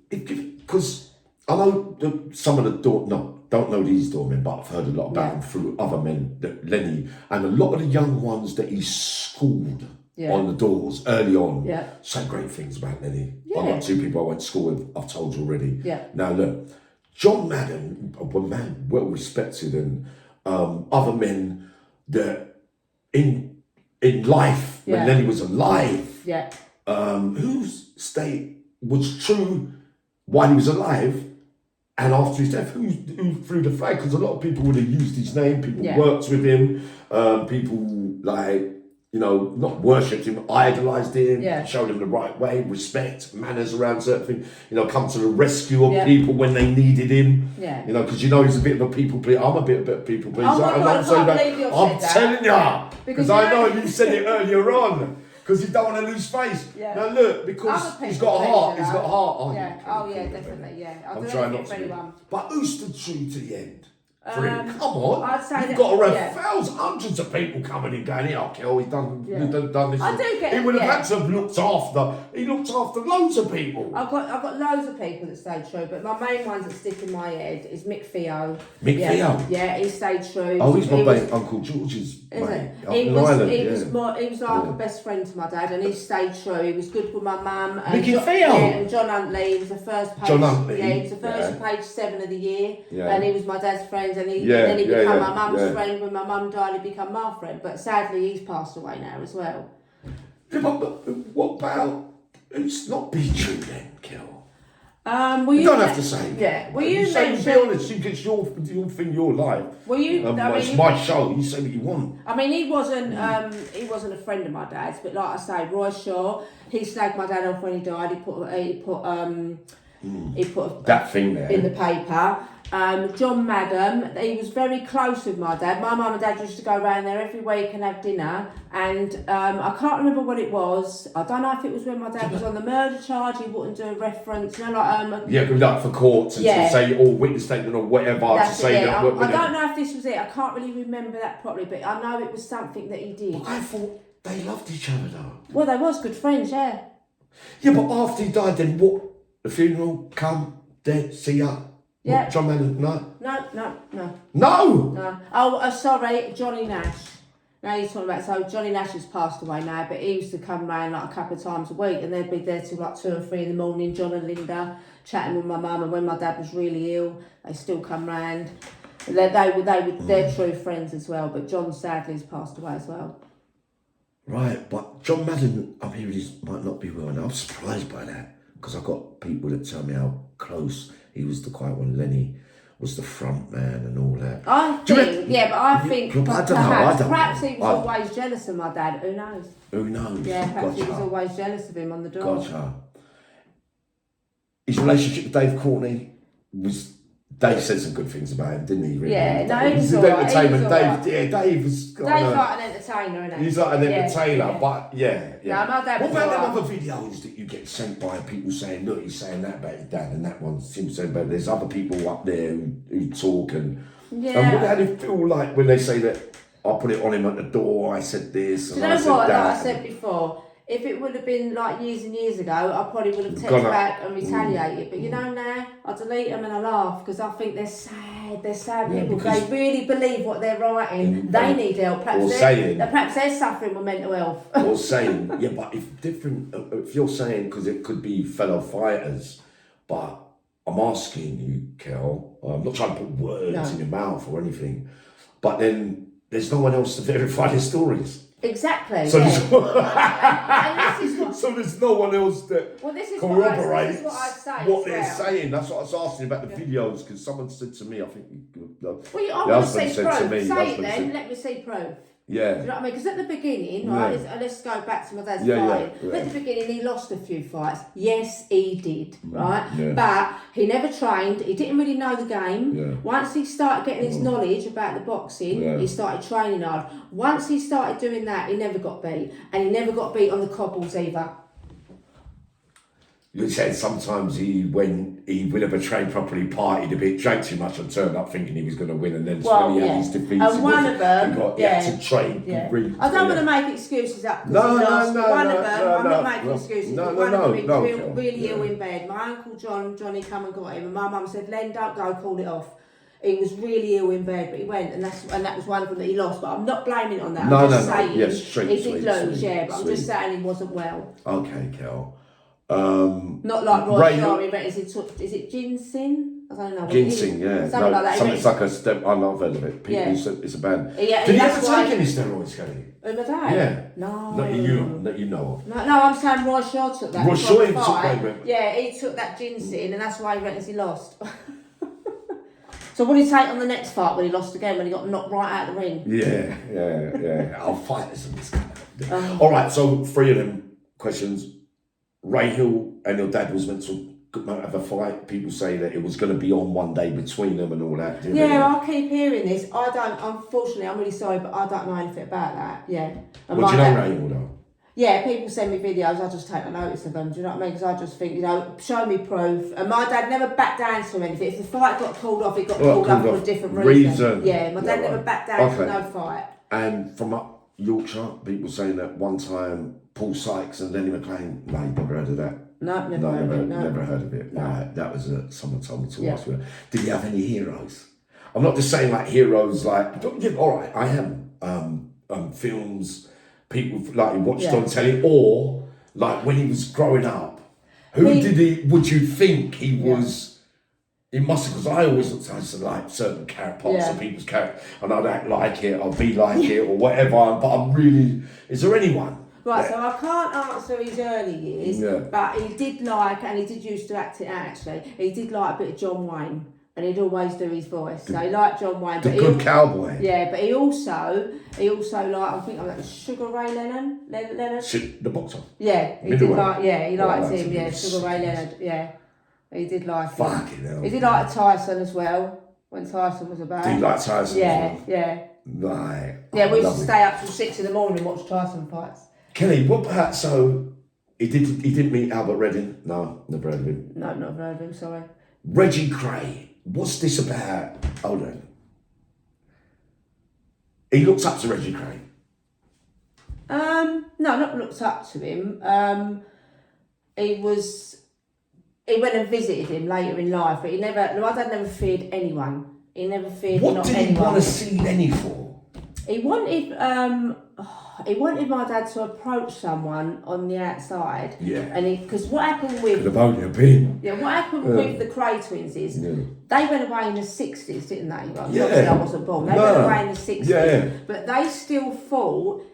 Because I know some of the don't know these doormen, but I've heard a lot about them through other men, Lenny, and a lot of the young ones that he schooled on the doors early on. Yeah. Say great things about Lenny. Yeah. I've got 2 people I went to school with, I've told you already. Yeah. Now look, John Madden, a man well respected, and other men that in life, when Lenny was alive, whose state was true while he was alive and after his death, who threw the flag? Because a lot of people would have used his name, people worked with him, people like, you know, not worshipped him, idolised him, showed him the right way, respect, manners around certain things, you know, come to the rescue of people when they needed him. You know, because you know he's a bit of a people pleaser. I'm a bit of a people pleaser.
Oh my God,
I'm telling you, because I know you said it earlier on. Because you don't want to lose face. Now look, because he's got a heart. He's got a heart. Oh,
Definitely.
I'm trying not to be. But who stood true to the end? For him? Come on.
I'd say
you've got around thousands, hundreds of people coming in going, yeah, okay, he's done this.
I do get
He would have had to have looked after. He looked after loads of people.
I've got loads of people that stayed true, but my main ones that stick in my head is Mick Theo.
Theo?
He stayed true.
Oh, he's my mate, Uncle George's mate. He
was like a best friend to my dad, and he stayed true. He was good with my mum.
Mickey Theo?
And John Huntley was the first page.
John Huntley?
Yeah, he was the first page 7 of the year,
Yeah.
and he was my dad's friend. And then he became my mum's friend. When my mum died, he became my friend. But sadly, he's passed away now as well.
Yeah, but what about who's not be true then, Kel?
You
don't have to say.
Yeah. Well,
you say, be honest. It's your thing, your life.
Well,
it's my show. You say what you want.
I mean, he wasn't a friend of my dad's, but like I say, Roy Shaw, he slagged my dad off when he died. He put
that thing there
in the paper. John Madden, he was very close with my dad. My mum and dad used to go around there every week and have dinner. And I can't remember what it was. I don't know if it was when my dad was on the murder charge. He wouldn't do a reference. You know,
like for courts and to say or witness statement or whatever.
That's
to say
I don't know if this was it. I can't really remember that properly, but I know it was something that he did.
But I thought they loved each other though.
Well, they was good friends, yeah.
Yeah, but after he died, then what? The funeral, come, dead, see ya.
Yeah.
John Madden, no.
No. Oh, sorry, Johnny Nash. Now you're talking about, so Johnny Nash has passed away now, but he used to come round like a couple of times a week, and they'd be there till like 2 or 3 in the morning, John and Linda, chatting with my mum, and when my dad was really ill, they still come round. They're true friends as well, but John sadly has passed away as well.
Right, but John Madden, I'm hearing he might not be well, and I'm surprised by that, because I've got people that tell me how close he was the quiet one. Lenny was the front man and all that.
I think perhaps he was always jealous of my dad. Who knows? Yeah, perhaps he was always jealous of him on the door.
Gotcha. His relationship with Dave Courtney was. Dave said some good things about him, didn't he? Really?
Yeah, no, he was
entertainment.
Right.
Dave was.
Dave's like an entertainer, isn't he?
He's like an entertainer, but
No, my dad
what about them other videos that you get sent by people saying, look, he's saying that about your dad, and that one seems so bad. There's other people up there who talk and. And how do you feel like when they say that I put it on him at the door, I said this, and I said that?
Like I said before, if it would have been like years and years ago, I probably would have texted back and retaliated. But you know, now I delete them and I laugh because I think they're sad. They're sad people. They really believe what they're writing. They need help. Perhaps they're suffering with mental health.
Or saying, but if you're saying, because it could be fellow fighters, but I'm asking you, Kel, I'm not trying to put words in your mouth or anything, but then there's no one else to verify their stories.
Exactly.
So,
so
there's no one else that corroborates what they're saying. That's what I was asking about the videos, because someone said to me, I think
I want to see proof. Say it then, let me see proof.
Yeah.
Do you know what I mean? Because at the beginning, right, let's go back to my dad's fight. At the beginning, he lost a few fights. Yes, he did, right? Yeah. But he never trained. He didn't really know the game. Yeah. Once he started getting his knowledge about the boxing, he started training hard. Once he started doing that, he never got beat. And he never got beat on the cobbles either.
You said sometimes when he would have trained properly, partied a bit, drank too much and turned up thinking he was going to win, and then when he had his defeats,
and one of them,
he had to train.
Yeah. I don't want to make excuses up because he lost. I'm not making excuses. One of them, he was really ill in bed. My uncle Johnny come and got him, and my mum said, "Len, don't go, call it off." He was really ill in bed, but he went, and that was one of them that he lost. But I'm not blaming it on that. I'm just saying he did lose, but I'm just saying he wasn't well.
Okay, Kel.
Not like Roy Shaw, is it ginseng? I don't know.
Ginseng, yeah.
Something like that.
Something like a step. I've heard of it. People, it's a band.
Yeah,
did he ever take any steroids, Kelly?
My dad?
Yeah.
No.
Not you know of.
No, I'm saying Roy Shaw took that.
Roy Shaw took that.
Yeah, he took that ginseng, and that's why he reckons he lost. So what did he take on the next fight when he lost again, when he got knocked right out of the ring?
Yeah. I'll fight this in this guy. All right, so 3 of them questions. Ray Hill and your dad was meant to have a fight. People say that it was going to be on one day between them and all that.
Yeah, I keep hearing this. I don't, unfortunately, I'm really sorry, but I don't know anything about that. Yeah. And
Well, do you know Ray Hill though?
Yeah, people send me videos, I just take a notice of them, do you know what I mean? Because I just think, show me proof. And my dad never backed down to anything. If the fight got called off, it got called off for a different reason. Yeah, my dad never backed down to no fight.
And from up Yorkshire, people saying that one time Paul Sykes and Lenny McLean, no, you've never heard of that?
No, never
heard of it. No. That was someone told me to ask you.
Yeah.
Did you have any heroes? I'm not just saying like heroes, like, all right, I am. Films, people like he watched on telly, or like when he was growing up, would you think he was? He must have, because I always looked at like certain parts of people's character, and I'd act like it, or be like it, or whatever. But I'm really, is there anyone?
Right, so I can't answer his early years, but he did like, and he did used to act it out actually, he did like a bit of John Wayne, and he'd always do his voice. So he liked John Wayne.
The good cowboy.
Yeah, but he also like, I think I'm like Sugar Ray Leonard.
The boxer.
Yeah, he did like, he liked him, Sugar Ray Leonard, he did like him.
Fucking hell.
He did like Tyson as well, when Tyson was about.
Did you like Tyson as well?
Yeah.
Right.
Yeah, we used to stay up till 6 in the morning and watch Tyson fights.
Kelly, what about, so he didn't meet Albert Redding? No, never heard of him.
No, not heard of him, sorry.
Reggie Cray, what's this about? Hold on. He looks up to Reggie Cray.
No, not looked up to him. He went and visited him later in life, but my dad never feared anyone. He never feared
anyone.
What
did he want to see Lenny for?
He wanted my dad to approach someone on the outside.
Yeah.
And because what happened with...
Could have only been.
Yeah, what happened with the Cray twins is they went away in the 60s, didn't they? Like,
yeah.
Obviously I wasn't born. They went away in the 60s.
Yeah.
But they still thought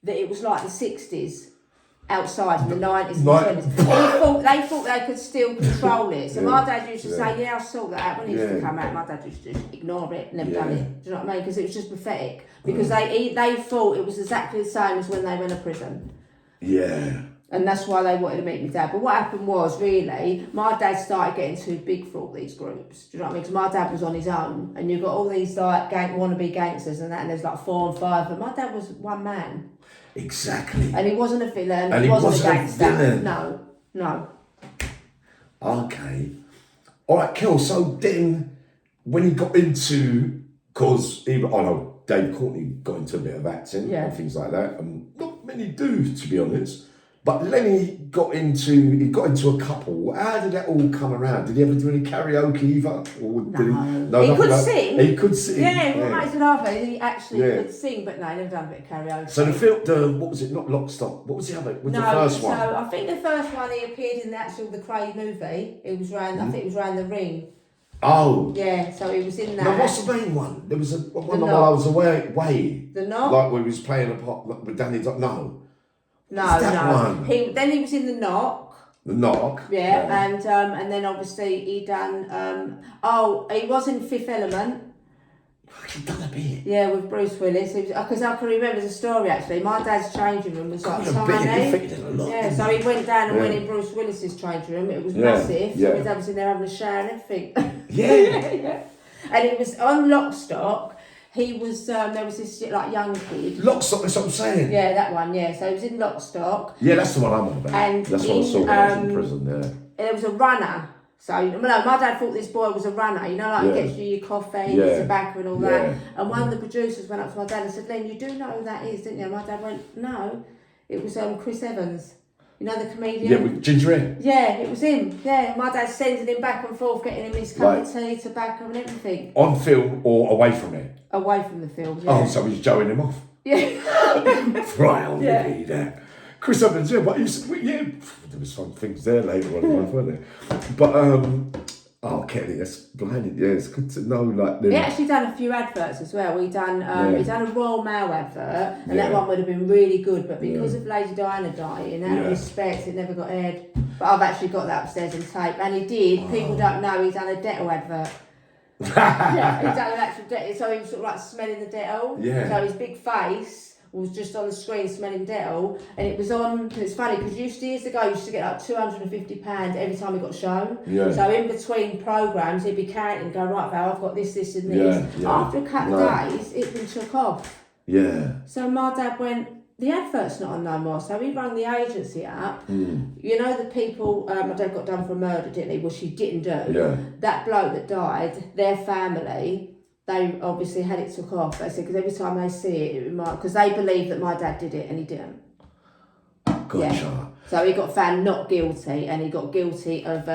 that it was like the 60s outside in the 90s and 20s. They thought they could still control it. So my dad used to say, I'll sort that out. When he used to come out, my dad used to just ignore it, never done it. Do you know what I mean? Because it was just pathetic. Because they thought it was exactly the same as when they went to prison.
Yeah.
And that's why they wanted to meet my dad. But what happened was, really, my dad started getting too big for all these groups. Do you know what I mean? Because my dad was on his own. And you've got all these like wannabe gangsters and that, and there's like 4 and 5. But my dad was one man.
Exactly.
And he wasn't a villain.
And
he wasn't a gangster.
Villain.
No.
Okay. All right, Kel. So then, when he got into, because I know Dave Courtney got into a bit of acting and things like that, and not many do, to be honest. But Lenny got into a couple. How did that all come around? Did he ever do any karaoke either? Or
no. He could sing.
He could sing.
Yeah, what makes it laugh is he actually could sing, but no, he never done a bit of karaoke.
So the film, what was it? Not Lock, Stock. What was the other? The first one?
So I think the first one he appeared in the Craig movie. It was round. I think it was round the ring.
Oh.
Yeah, so he was in that.
Now what's the main one? There was one while I was away.
The Knock?
Like when he was playing a part with Danny. No.
No.
One?
Then he was in The Knock.
The Knock.
Yeah. And then obviously he done. He was in Fifth Element.
He done a bit.
Yeah, with Bruce Willis. Because I can remember the story actually. My dad's changing room was like tiny. So he went down and went in Bruce Willis's changing room. It was massive. So his dad was in there having a shower and everything.
Yeah.
And it was on Lock, Stock. He was, there was this like young kid.
Lock, Stock, that's what I'm saying.
Yeah, that one, So he was in Lock, Stock.
Yeah, that's the one I'm on about.
And
that's what I saw when I was in prison,
There was a runner. So, my dad thought this boy was a runner. He gets you your coffee, your tobacco and all that. And one of the producers went up to my dad and said, Len, you do know who that is, didn't you? And my dad went, no. It was Chris Evans. You know the comedian?
Yeah, with ginger hair.
Yeah, it was him. Yeah, my dad's sending him back and forth, getting him his cup of tea, tobacco and everything.
On film or away from it?
Away from the film,
Oh, so he's joeing him off?
Yeah.
Right on the that. Chris Evans, but there was some things there later on in life, weren't there? But, Oh, Kelly, that's blinded. Yeah, it's good to know. Like,
We actually done a few adverts as well. We done a Royal Mail advert, and that
Yeah.
one would have been really good. But because of Lady Diana dying, out of respect, it never got aired. But I've actually got that upstairs on tape, and he did. People don't know he's done a Dettol advert. Yeah, he's done an actual Dettol. So he was sort of like smelling the Dettol.
Yeah.
So his big face was just on the screen smelling Dettol, and it was on. It's funny because years ago you used to get like £250 every time he got shown.
Yeah.
So in between programs, he'd be carrying and go, right, Val, I've got this, this, and this.
Yeah.
After a couple of days, it been took off.
Yeah.
So my dad went, the advert's not on no more. So he rang the agency up. You know the people, my dad got done for a murder, didn't he? Which he didn't do.
Yeah.
That bloke that died, their family, they obviously had it took off. They said, because every time they see it might, because they believe that my dad did it and he didn't.
Gotcha.
Yeah. So he got found not guilty, and he got guilty of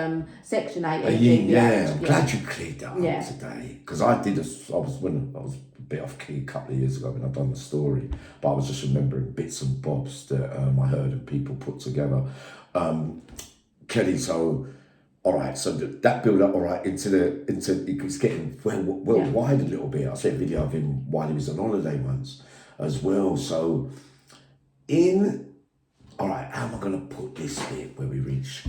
Section 8.
I'm glad you cleared that up today, because I was a bit off key a couple of years ago when I done the story, but I was just remembering bits and bobs that I heard and people put together. Kelly, so all right, so that build up, all right, into it was getting wide a little bit. I saw a video of him while he was on holiday once as well. So all right, how am I going to put this bit where we reach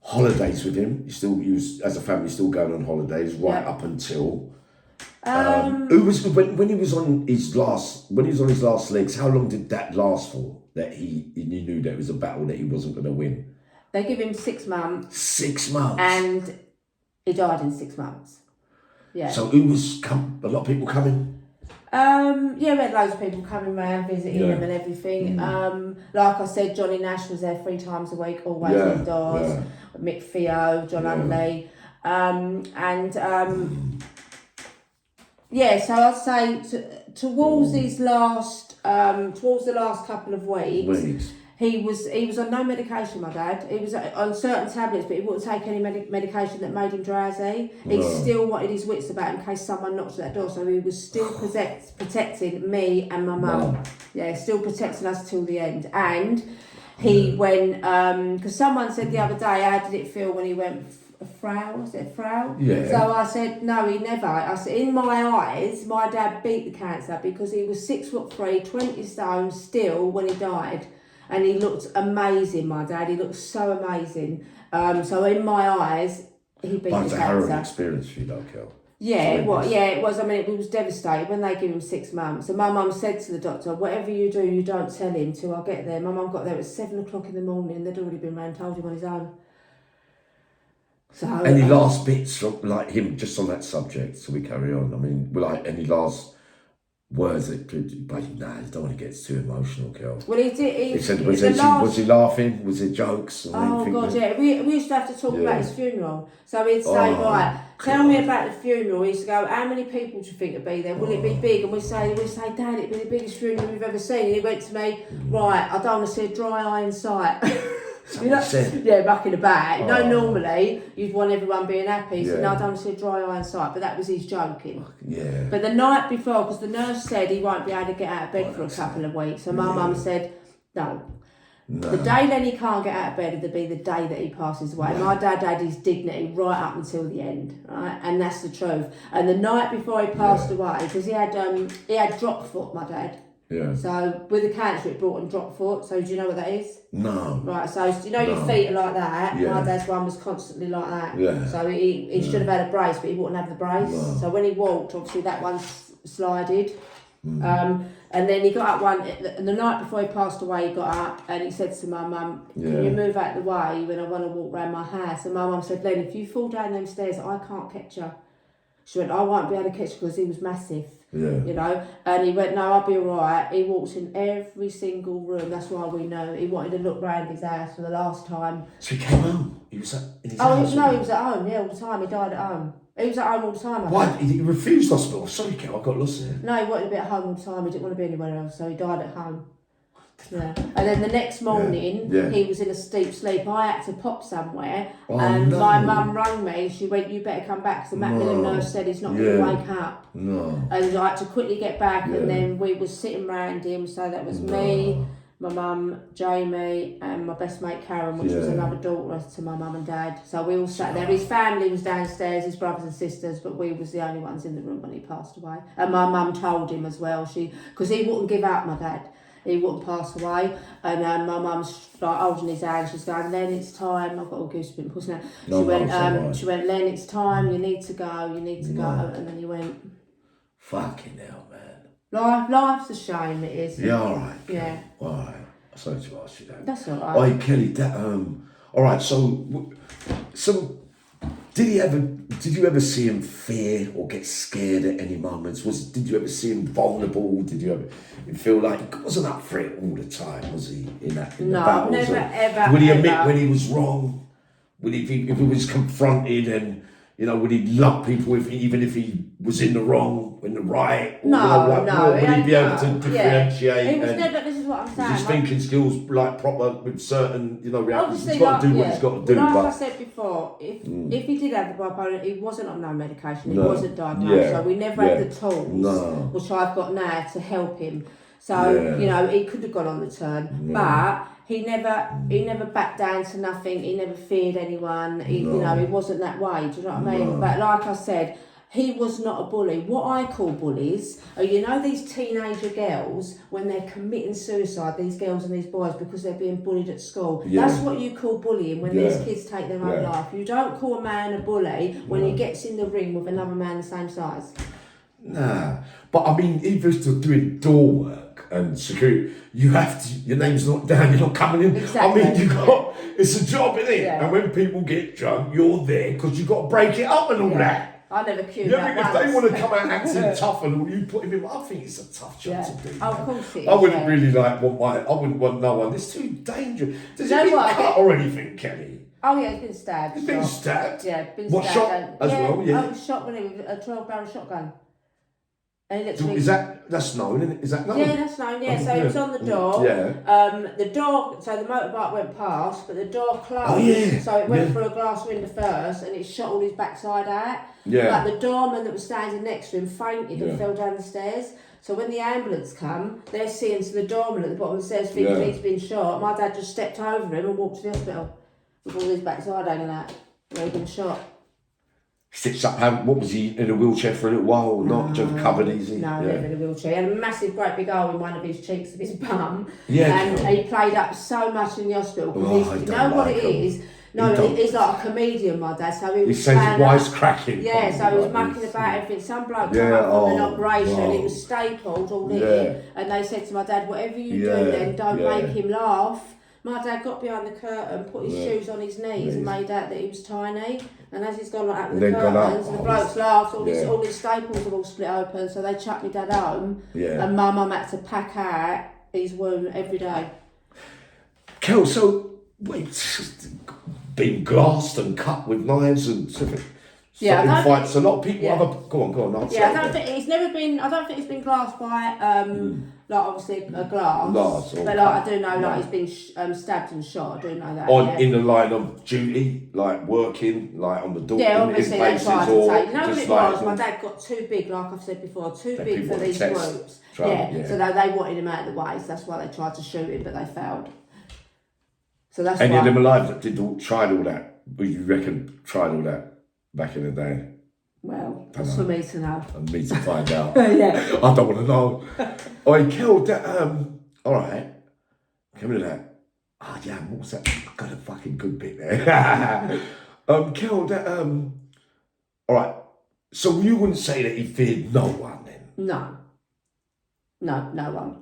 holidays with him? You as a family still going on holidays right up until who was when he was on his last legs? How long did that last for? That he knew that it was a battle that he wasn't going to win.
They give him 6 months.
6 months,
and he died in 6 months. Yeah.
So who was a lot of people coming?
We had loads of people coming around, visiting him and everything. Like I said, Johnny Nash was there 3 times a week, always indoors. Mick Theo, John Huntley. So I'd say towards the last couple of weeks. He was on no medication, my dad. He was on certain tablets, but he wouldn't take any medication that made him drowsy. He still wanted his wits about in case someone knocked at that door, so he was still protecting me and my mum. Yeah, still protecting us till the end. And he went, because someone said the other day, how did it feel when he went Frau? Was it Frau?
Yeah.
So I said, no, he never. I said, in my eyes, my dad beat the cancer because he was 6'3", 20 stone still when he died. And he looked amazing, my dad. He looked so amazing. So in my eyes, he beat the cancer.
It's a harrowing experience for you, though, Kel.
Yeah, it was. I mean, it was devastating when they give him 6 months. And my mum said to the doctor, whatever you do, you don't tell him till I get there. My mum got there at 7 o'clock in the morning. They'd already been round, told him on his own. So
any last bits from like him, just on that subject, so we carry on? I mean, like any last words that you don't want to get too emotional, Kel.
Well, he did.
He said, was he laughing? Was it jokes?
Oh God, yeah. We used to have to talk about his funeral. So he'd say, right, tell me about the funeral. He used to go, how many people do you think would be there? Will it be big? And we'd say, Dad, it'd be the biggest funeral we've ever seen. And he went to me, right, I don't want to see a dry eye in sight. You know, yeah, back in the back. No, normally you'd want everyone being happy. So no, I don't want to see a dry eye in sight. But that was his joking.
Yeah.
But the night before, because the nurse said he won't be able to get out of bed for a couple of weeks. So my mum said, no. The day Lenny can't get out of bed, it'll be the day that he passes away. My dad had his dignity right up until the end, right? And that's the truth. And the night before he passed away, because he had drop foot, my dad.
Yeah.
So with the cancer, it brought him drop foot. So do you know what that is?
No.
Right. So you know your feet are like that. Yeah. My dad's one was constantly like that.
Yeah.
So he should have had a brace, but he wouldn't have the brace. No. So when he walked, obviously that one slided. And then he got up the night before he passed away, he got up and he said to my mum, can you move out the way when I want to walk around my house? And my mum said, Len, if you fall down them stairs, I can't catch you. She went, I won't be able to catch you because he was massive. Yeah. You know, and he went, no, I'll be all right. He walked in every single room. That's why we know he wanted to look round his house for the last time.
So he came home? He was in his house?
No, he was at home, all the time. He died at home. He was at home all the time.
Why? He refused hospital? Sorry, Kel, I got lost there.
No, he wanted to be at home all the time. He didn't want to be anywhere else, so he died at home. Yeah. And then the next morning, he was in a deep sleep. I had to pop somewhere, and my mum rang me. She went, you better come back, because the Macmillan nurse said he's not going to wake up. No. And I had to quickly get back, and then we were sitting round him. So that was me, my mum, Jamie, and my best mate Karen, which was another daughter to my mum and dad. So we all sat there. His family was downstairs, his brothers and sisters, but we was the only ones in the room when he passed away. And my mum told him as well, because he wouldn't give up, my dad. He wouldn't pass away. And my mum's like holding his hand. She's going, Len, it's time. I've got all goosebumps now. She went, Len, it's time. You need to go. You need to go. And then he went,
fucking hell, man.
Life's a shame, it is.
Yeah, all right.
Yeah.
All right. I sorry to ask you that.
That's all right.
Hey, Kelly, that, all right, so did you ever see him fear or get scared at any moments? Did you ever see him vulnerable? Did you ever feel like he wasn't up for it all the time, was he? In the battles?
Never, ever.
Would he admit when he was wrong? Would he, if he was confronted and, would he love people even if he was in the wrong, in the right? Or,
no.
Would he be able to differentiate?
He was never, this is what I'm saying.
His thinking skills like proper with certain, reactions. He's
Obviously,
got to do what he's got to do.
Like I said before, if he did have the bipolar, he wasn't on no medication, he wasn't diagnosed, so we never had the tools, which I've got now to help him. So, he could have gone on the turn, but he never backed down to nothing. He never feared anyone. He wasn't that way. Do you know what I mean? But like I said, he was not a bully. What I call bullies are, these teenager girls when they're committing suicide. These girls and these boys because they're being bullied at school. Yeah. That's what you call bullying when these kids take their own life. You don't call a man a bully when he gets in the ring with another man the same size.
Nah, but I mean, even if you're doing door work and security, you have to. Your name's not down. You're not coming in.
Exactly.
I mean, it's a job, isn't it?
Yeah.
And when people get drunk, you're there because you got to break it up and all that.
I never queued that
if they want to come out acting tough and all, you put him in. I think it's a tough job to do.
Oh, of course it is.
I wouldn't really I wouldn't want no one. It's too dangerous. Does he get cut or anything, Kenny?
Oh yeah, he's been stabbed.
He's been stabbed?
Yeah, been
stabbed. What, shot as well? Yeah.
I was shot with a 12-barrel shotgun. And
that's known, isn't it? Is that known?
Yeah, that's known, yeah. So it was on the door.
Yeah.
The door, so the motorbike went past, but the door closed.
Oh, yeah.
So it went through a glass window first and it shot all his backside out.
Yeah.
But the doorman that was standing next to him fainted and fell down the stairs. So when the ambulance come, they're seeing the doorman at the bottom of the stairs thinking he's been shot. My dad just stepped over him and walked to the hospital with all his backside hanging out. Where he'd been shot.
Sits up, what was he, in a wheelchair for a little while or not? Just covered easy?
No, never in a wheelchair. He had a massive, great big hole in one of his cheeks of his bum.
Yeah.
And he played up so much in the hospital. He's like a comedian, my dad. So he was
wisecracking.
Yeah, so he was mucking about everything. Some bloke came up from an operation, he was stapled all in. And they said to my dad, whatever you do then, don't make him laugh. My dad got behind the curtain, put his shoes on his knees and made out that he was tiny. And as he's gone like that with the curtains, the blokes laughed, all his staples have all split open, so they chucked my dad home. Yeah. And my mum had to pack out his wound every day.
Kel, so being glassed and cut with knives and stuff. Fights. A lot of people have a go on.
I don't think it's been glassed by obviously a glass. But I do know he's been stabbed and shot. I do know that. In
the line of duty, like working, like on the door.
Yeah, obviously they tried to take. You know what it was? My dad got too big, like I've said before, too big for these groups. So they wanted him out of the way. So that's why they tried to shoot him, but they failed. So that's
any of them alive that tried all that? You reckon tried all that? Back in the day.
Well, that's for me to know. And
me to find out.
Yeah.
I don't want to know. I killed that. All right. Come to that. Oh, yeah, what was that? I got a fucking good bit there. Killed that. All right. So you wouldn't say that he feared no one then?
No. No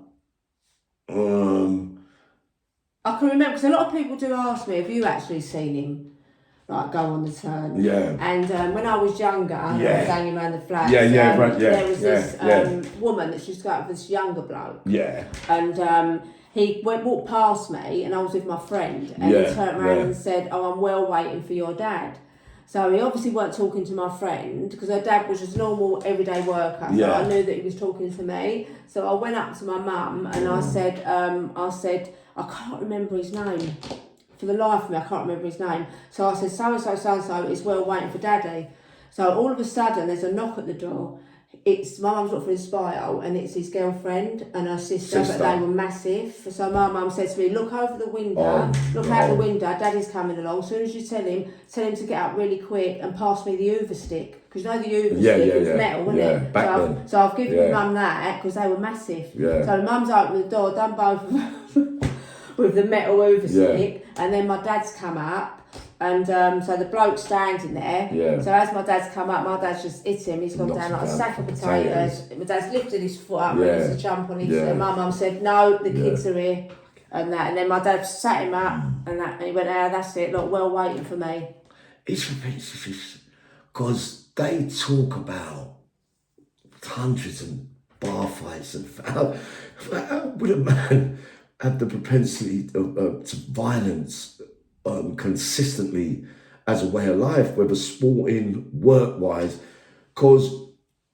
one. I can remember, because a lot of people do ask me, have you actually seen him? Like go on the turn. Yeah. And when I was younger, I was hanging around the flat. There was this woman that she used to go out with this younger bloke. Yeah. And he walked past me, and I was with my friend, and he turned around and said, "Oh, I'm well waiting for your dad." So he obviously weren't talking to my friend because her dad was just normal everyday worker. So I knew that he was talking to me. So I went up to my mum and I said, I can't remember his name. For the life of me, I can't remember his name. So I said, so-and-so is well waiting for Daddy. So all of a sudden, there's a knock at the door. it's my mum's got for his spile, and it's his girlfriend and her sister, but they were massive. So my mum said to me, look over the window, out the window, Daddy's coming along. As soon as you tell him to get up really quick and pass me the Hoover stick. Because you know the Hoover stick was metal, wasn't it?
Back then.
So I've given mum that because they were massive.
Yeah.
So mum's opened the door, done both of them with the metal Hoover stick, and then my dad's come up. And so the bloke's standing there. Yeah. So as my dad's come up, my dad's just hit him. He's gone down like a sack of potatoes. My dad's lifted his foot up, ready to jump on his. And my mum said, "No, the kids are here," and that. And then my dad sat him up, and he went, "Ah, that's it. Look, well waiting for me."
It's ridiculous because they talk about hundreds and bar fights and how would a man have the propensity to violence? Consistently as a way of life, whether sporting, work-wise, because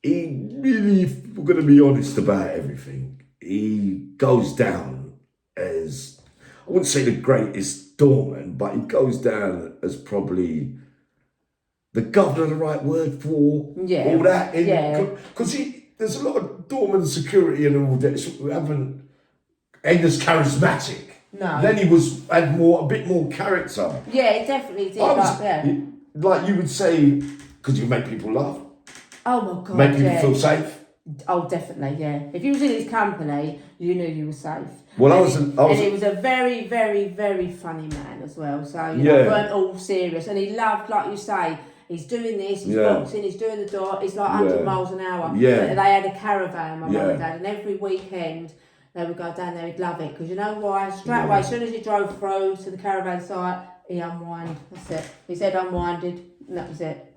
he really, if we're going to be honest about everything, he goes down as, I wouldn't say the greatest doorman, but he goes down as probably the governor, the right word for all that. Because there's a lot of doorman security and all that who ain't as charismatic.
No.
Lenny had a bit more character.
Yeah, it definitely did.
Like you would say, because you can make people laugh.
Oh my God.
Make people feel safe.
Oh, definitely, yeah. If you was in his company, you knew you were safe.
Well,
and he was a very, very, very funny man as well. So you know, weren't all serious, and he loved, like you say. He's doing this, he's boxing, he's doing the door. It's like 100 miles an hour.
Yeah.
But they had a caravan, my mum and dad, and every weekend. They would go down there, he'd love it. Because you know why? Straight away, as soon as he drove through to the caravan site, he unwound. That's it. His head unwinded, and that was it.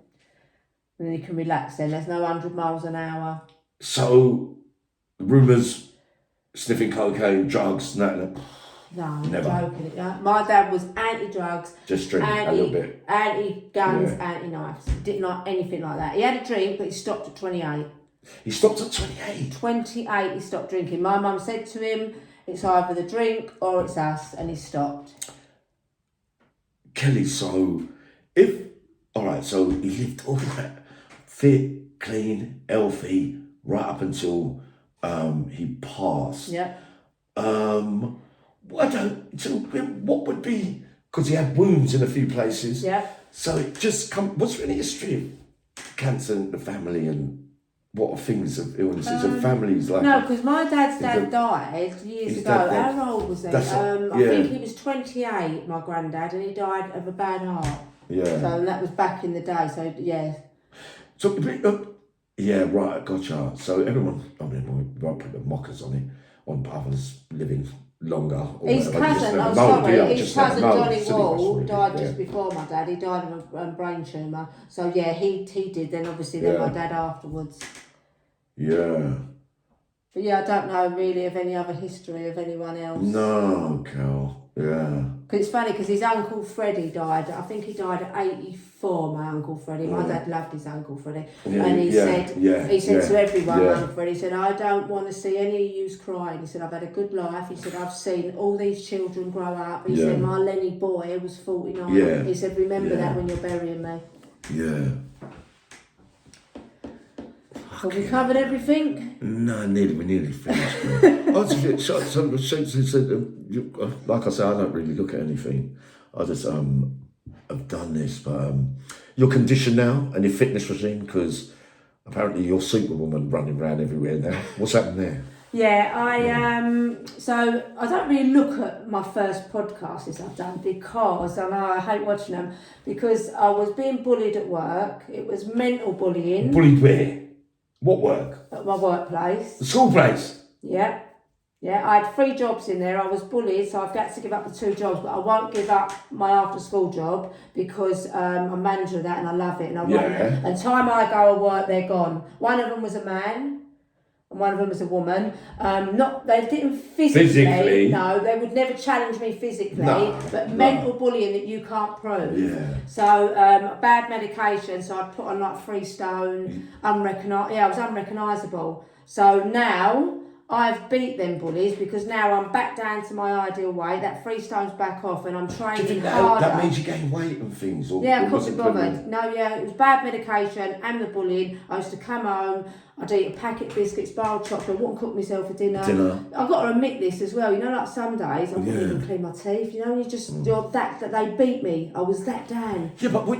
And then he can relax then. There's no 100 miles an hour.
So, rumours, sniffing cocaine, drugs, no,
never. Joking. My dad was anti-drugs.
Just drink a little bit.
Anti-guns, anti-knives. Didn't like anything like that. He had a drink, but he stopped at 28.
He stopped at 28?
28 he stopped drinking. My mum said to him, it's either the drink or it's us, and he stopped.
Kelly, so so he lived all that fit, clean, healthy, right up until he passed.
Yeah.
What would be, because he had wounds in a few places.
Yeah.
So it just what's there any history of cancer in the family and what are things of illnesses of families like?
No, because my dad's dad died years ago. How old was he? I think he was 28, my granddad, and he died of a bad heart. Yeah. So that was back in the day. So yeah.
So right, gotcha. So everyone, I mean, we won't put the mockers on it, on others living longer.
His cousin, Johnny Wall died just before my dad. He died of a brain tumour. So yeah, he did. Then obviously my dad afterwards.
Yeah.
But yeah, I don't know really of any other history of anyone else.
No, Cal. Yeah.
Because it's funny because his uncle Freddie died. I think he died at 84. My uncle Freddie. My dad loved his uncle Freddie, and he said to everyone, Uncle Freddie, he said, "I don't want to see any of yous crying." He said, "I've had a good life." He said, "I've seen all these children grow up." He said, "My Lenny boy was 49." Yeah. He said, "Remember that when you're burying me."
Yeah.
Have we covered everything?
No, we're nearly finished. I was a bit shocked. Like I said, I don't really look at anything. I just have done this, but your condition now and your fitness regime, because apparently you're Superwoman running around everywhere now. What's happened there?
Yeah, so I don't really look at my first podcasts I've done because I know I hate watching them because I was being bullied at work. It was mental bullying.
Bullied where? What work?
At my workplace.
The school place?
Yeah. Yeah, I had 3 jobs in there. I was bullied, so I've got to give up the 2 jobs, but I won't give up my after-school job because I'm manager of that and I love it. And I won't. And time I go to work, they're gone. One of them was a man and one of them was a woman. They didn't physically. No, they would never challenge me physically, but mental bullying that you can't prove. Yeah. So bad medication, so I put on like 3 stone, unrecognisable. I was unrecognisable. So now I've beat them bullies because now I'm back down to my ideal weight. That 3 stones back off, and I'm
Do you
training
think
harder.
that made you gain weight and things? Or,
Yeah, I
or
couldn't
was
be
it
bothered. No, yeah, it was bad medication and the bullying. I used to come home, I'd eat a packet of biscuits, bar of chocolate, wouldn't cook myself for dinner. I've got to admit this as well, you know, like some days I wouldn't even clean my teeth, you know, you're that they beat me. I was that down.
Yeah, but what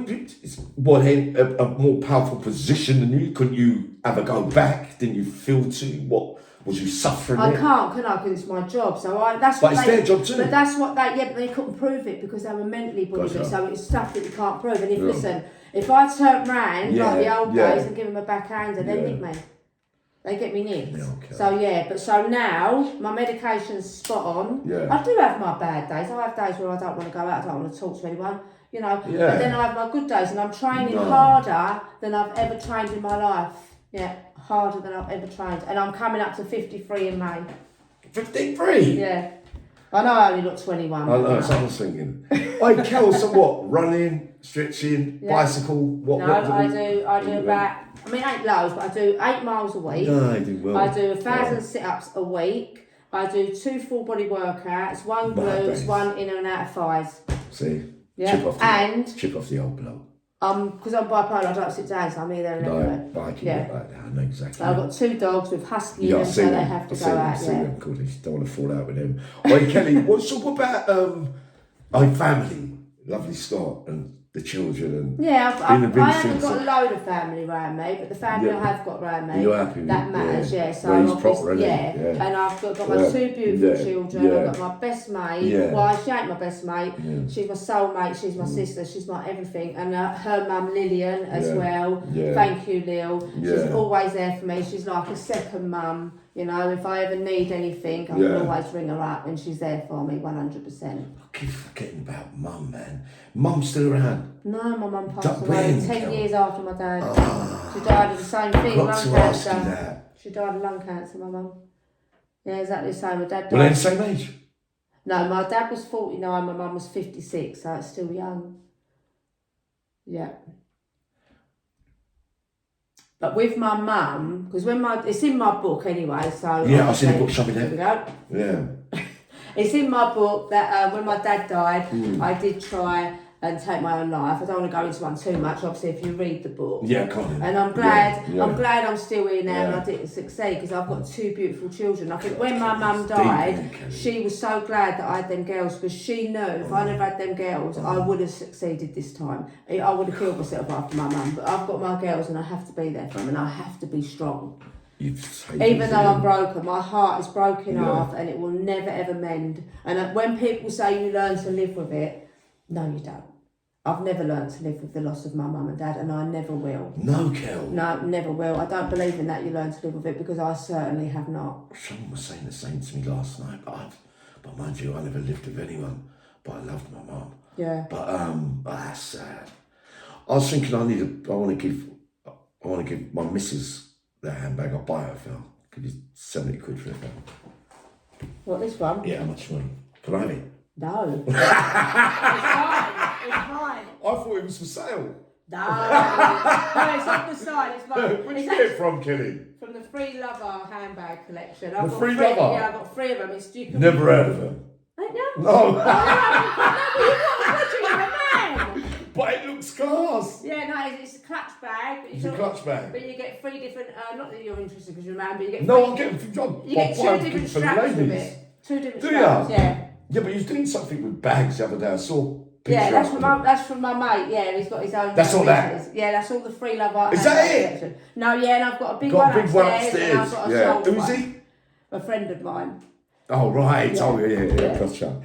a more powerful position than you? Couldn't you ever go back? Didn't you feel too? What was you suffering?
I can't, can I? Because it's my job. So that's.
But it's their job too.
But that's what they. Yeah, but they couldn't prove it because they were mentally bullied.
Gotcha.
So it's stuff that you can't prove. And listen, if I turn round like the old days and give them a backhander, they nick me. They get me nicked.
Yeah, okay.
So now my medication's spot on.
Yeah.
I do have my bad days. I have days where I don't want to go out. I don't want to talk to anyone. You know.
Yeah.
But then I have my good days, and I'm training harder than I've ever trained in my life. Yeah, harder than I've ever trained. And I'm coming up to 53 in May.
53?
Yeah. I know I only look 21.
I know, that's what I was thinking. Hey, Kel, so what? Running, stretching, bicycle? What?
I do about, I mean, 8 loads, but I do 8 miles a week.
No, I do well.
I do 1,000 sit-ups a week. I do 2 full body workouts, 1 glutes, 1 in and out of thighs.
See?
Yeah.
Chip off the old bloke.
Because I'm bipolar, I don't sit down, so I'm here, there and everywhere.
No, but I can get like that. I know exactly.
I've got 2 dogs with husky in them, so they have to go out.
I see them, cool. They don't want to fall out with them. Oi, Kelly, what about family? Lovely Scott and the children and
I haven't got a load of family around me, but the family I have got around me,
you're happy with
that matters, So
well, he's proper,
and I've got my 2 beautiful children. I've got my best mate. Well, she ain't my best mate. She's my soulmate. She's my sister. She's my everything. And her mum Lillian as well. Thank you, Lil. She's always there for me. She's like a second mum. You know, if I ever need anything, I can always ring her up, and she's there for me 100%.
I keep forgetting about Mum, man. Mum's still around.
No, my mum passed away 10 years after my dad. She died of the same thing, lung cancer. She died of lung cancer, my mum. Yeah, exactly the same. My dad died.
Were they the same age?
No, my dad was 49, my mum was 56, so it's still young. Yeah. But with my mum, because it's in my book anyway, so...
Yeah, I've seen the book, show me
there. Here we go.
Yeah.
It's in my book that when my dad died, I did try and take my own life. I don't want to go into one too much, obviously, if you read the book.
Yeah, come on.
And I'm glad I'm still here now and I didn't succeed because I've got 2 beautiful children. I think when my mum died, she was so glad that I had them girls because she knew if I never had them girls, I would have succeeded this time. I would have killed myself after my mum. But I've got my girls and I have to be there for them and I have to be strong. Even though I'm broken, my heart is broken off and it will never ever mend. And when people say you learn to live with it, no you don't. I've never learned to live with the loss of my mum and dad and I never will.
No, Kel.
No, never will. I don't believe in that you learn to live with it because I certainly have not.
Someone was saying the same to me last night, but mind you, I never lived with anyone, but I loved my mum.
Yeah.
But that's sad. I was thinking I want to give my missus the handbag. I'll buy her for her. Give you 70 quid for it.
What, this one?
Yeah, how much money? Can I have it?
No. It's mine. It's mine.
I thought it was for sale.
No, it's on the side. It's mine.
Where'd you get it from, Kelly?
From the Free Lover handbag collection.
The Free Lover?
Yeah, I've got 3 of them.
Never heard of them.
Ain't you?
No. But it looks class.
Yeah, no, it's a clutch bag.
It's a clutch bag.
But you get 3 different, not that you're interested because you're a man, but you get
No, I'm getting from John.
You get 2 different straps with it. 2 different straps, yeah.
Yeah, but you're doing something with bags the other day. I saw.
Yeah, that's from my mate. Yeah, he's got his own.
That's all that.
Yeah, that's all the Free Lover.
Is that it?
Collection. No, yeah, and I've got a big one upstairs. And I've got a sold
Who is
one.
he?
A friend of mine.
Oh right. Yeah. Oh yeah. Gotcha.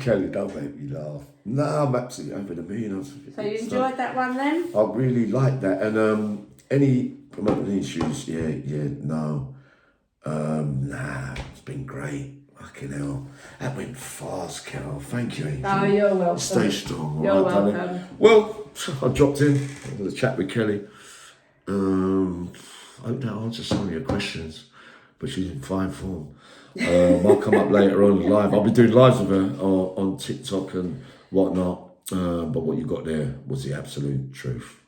Kelly, don't make me laugh. No, I'm absolutely over the moon.
So you enjoyed that one then?
I really like that. And any promoting issues? No. Nah, it's been great. Fucking hell. That went fast, Kel. Thank you, Angel.
Oh, you're welcome.
Stay strong.
You're welcome.
Darling. Well, I dropped in. I had a chat with Kelly. I hope that answers some of your questions, but she's in fine form. I'll come up later on live. I'll be doing lives with her on TikTok and whatnot. But what you got there was the absolute truth.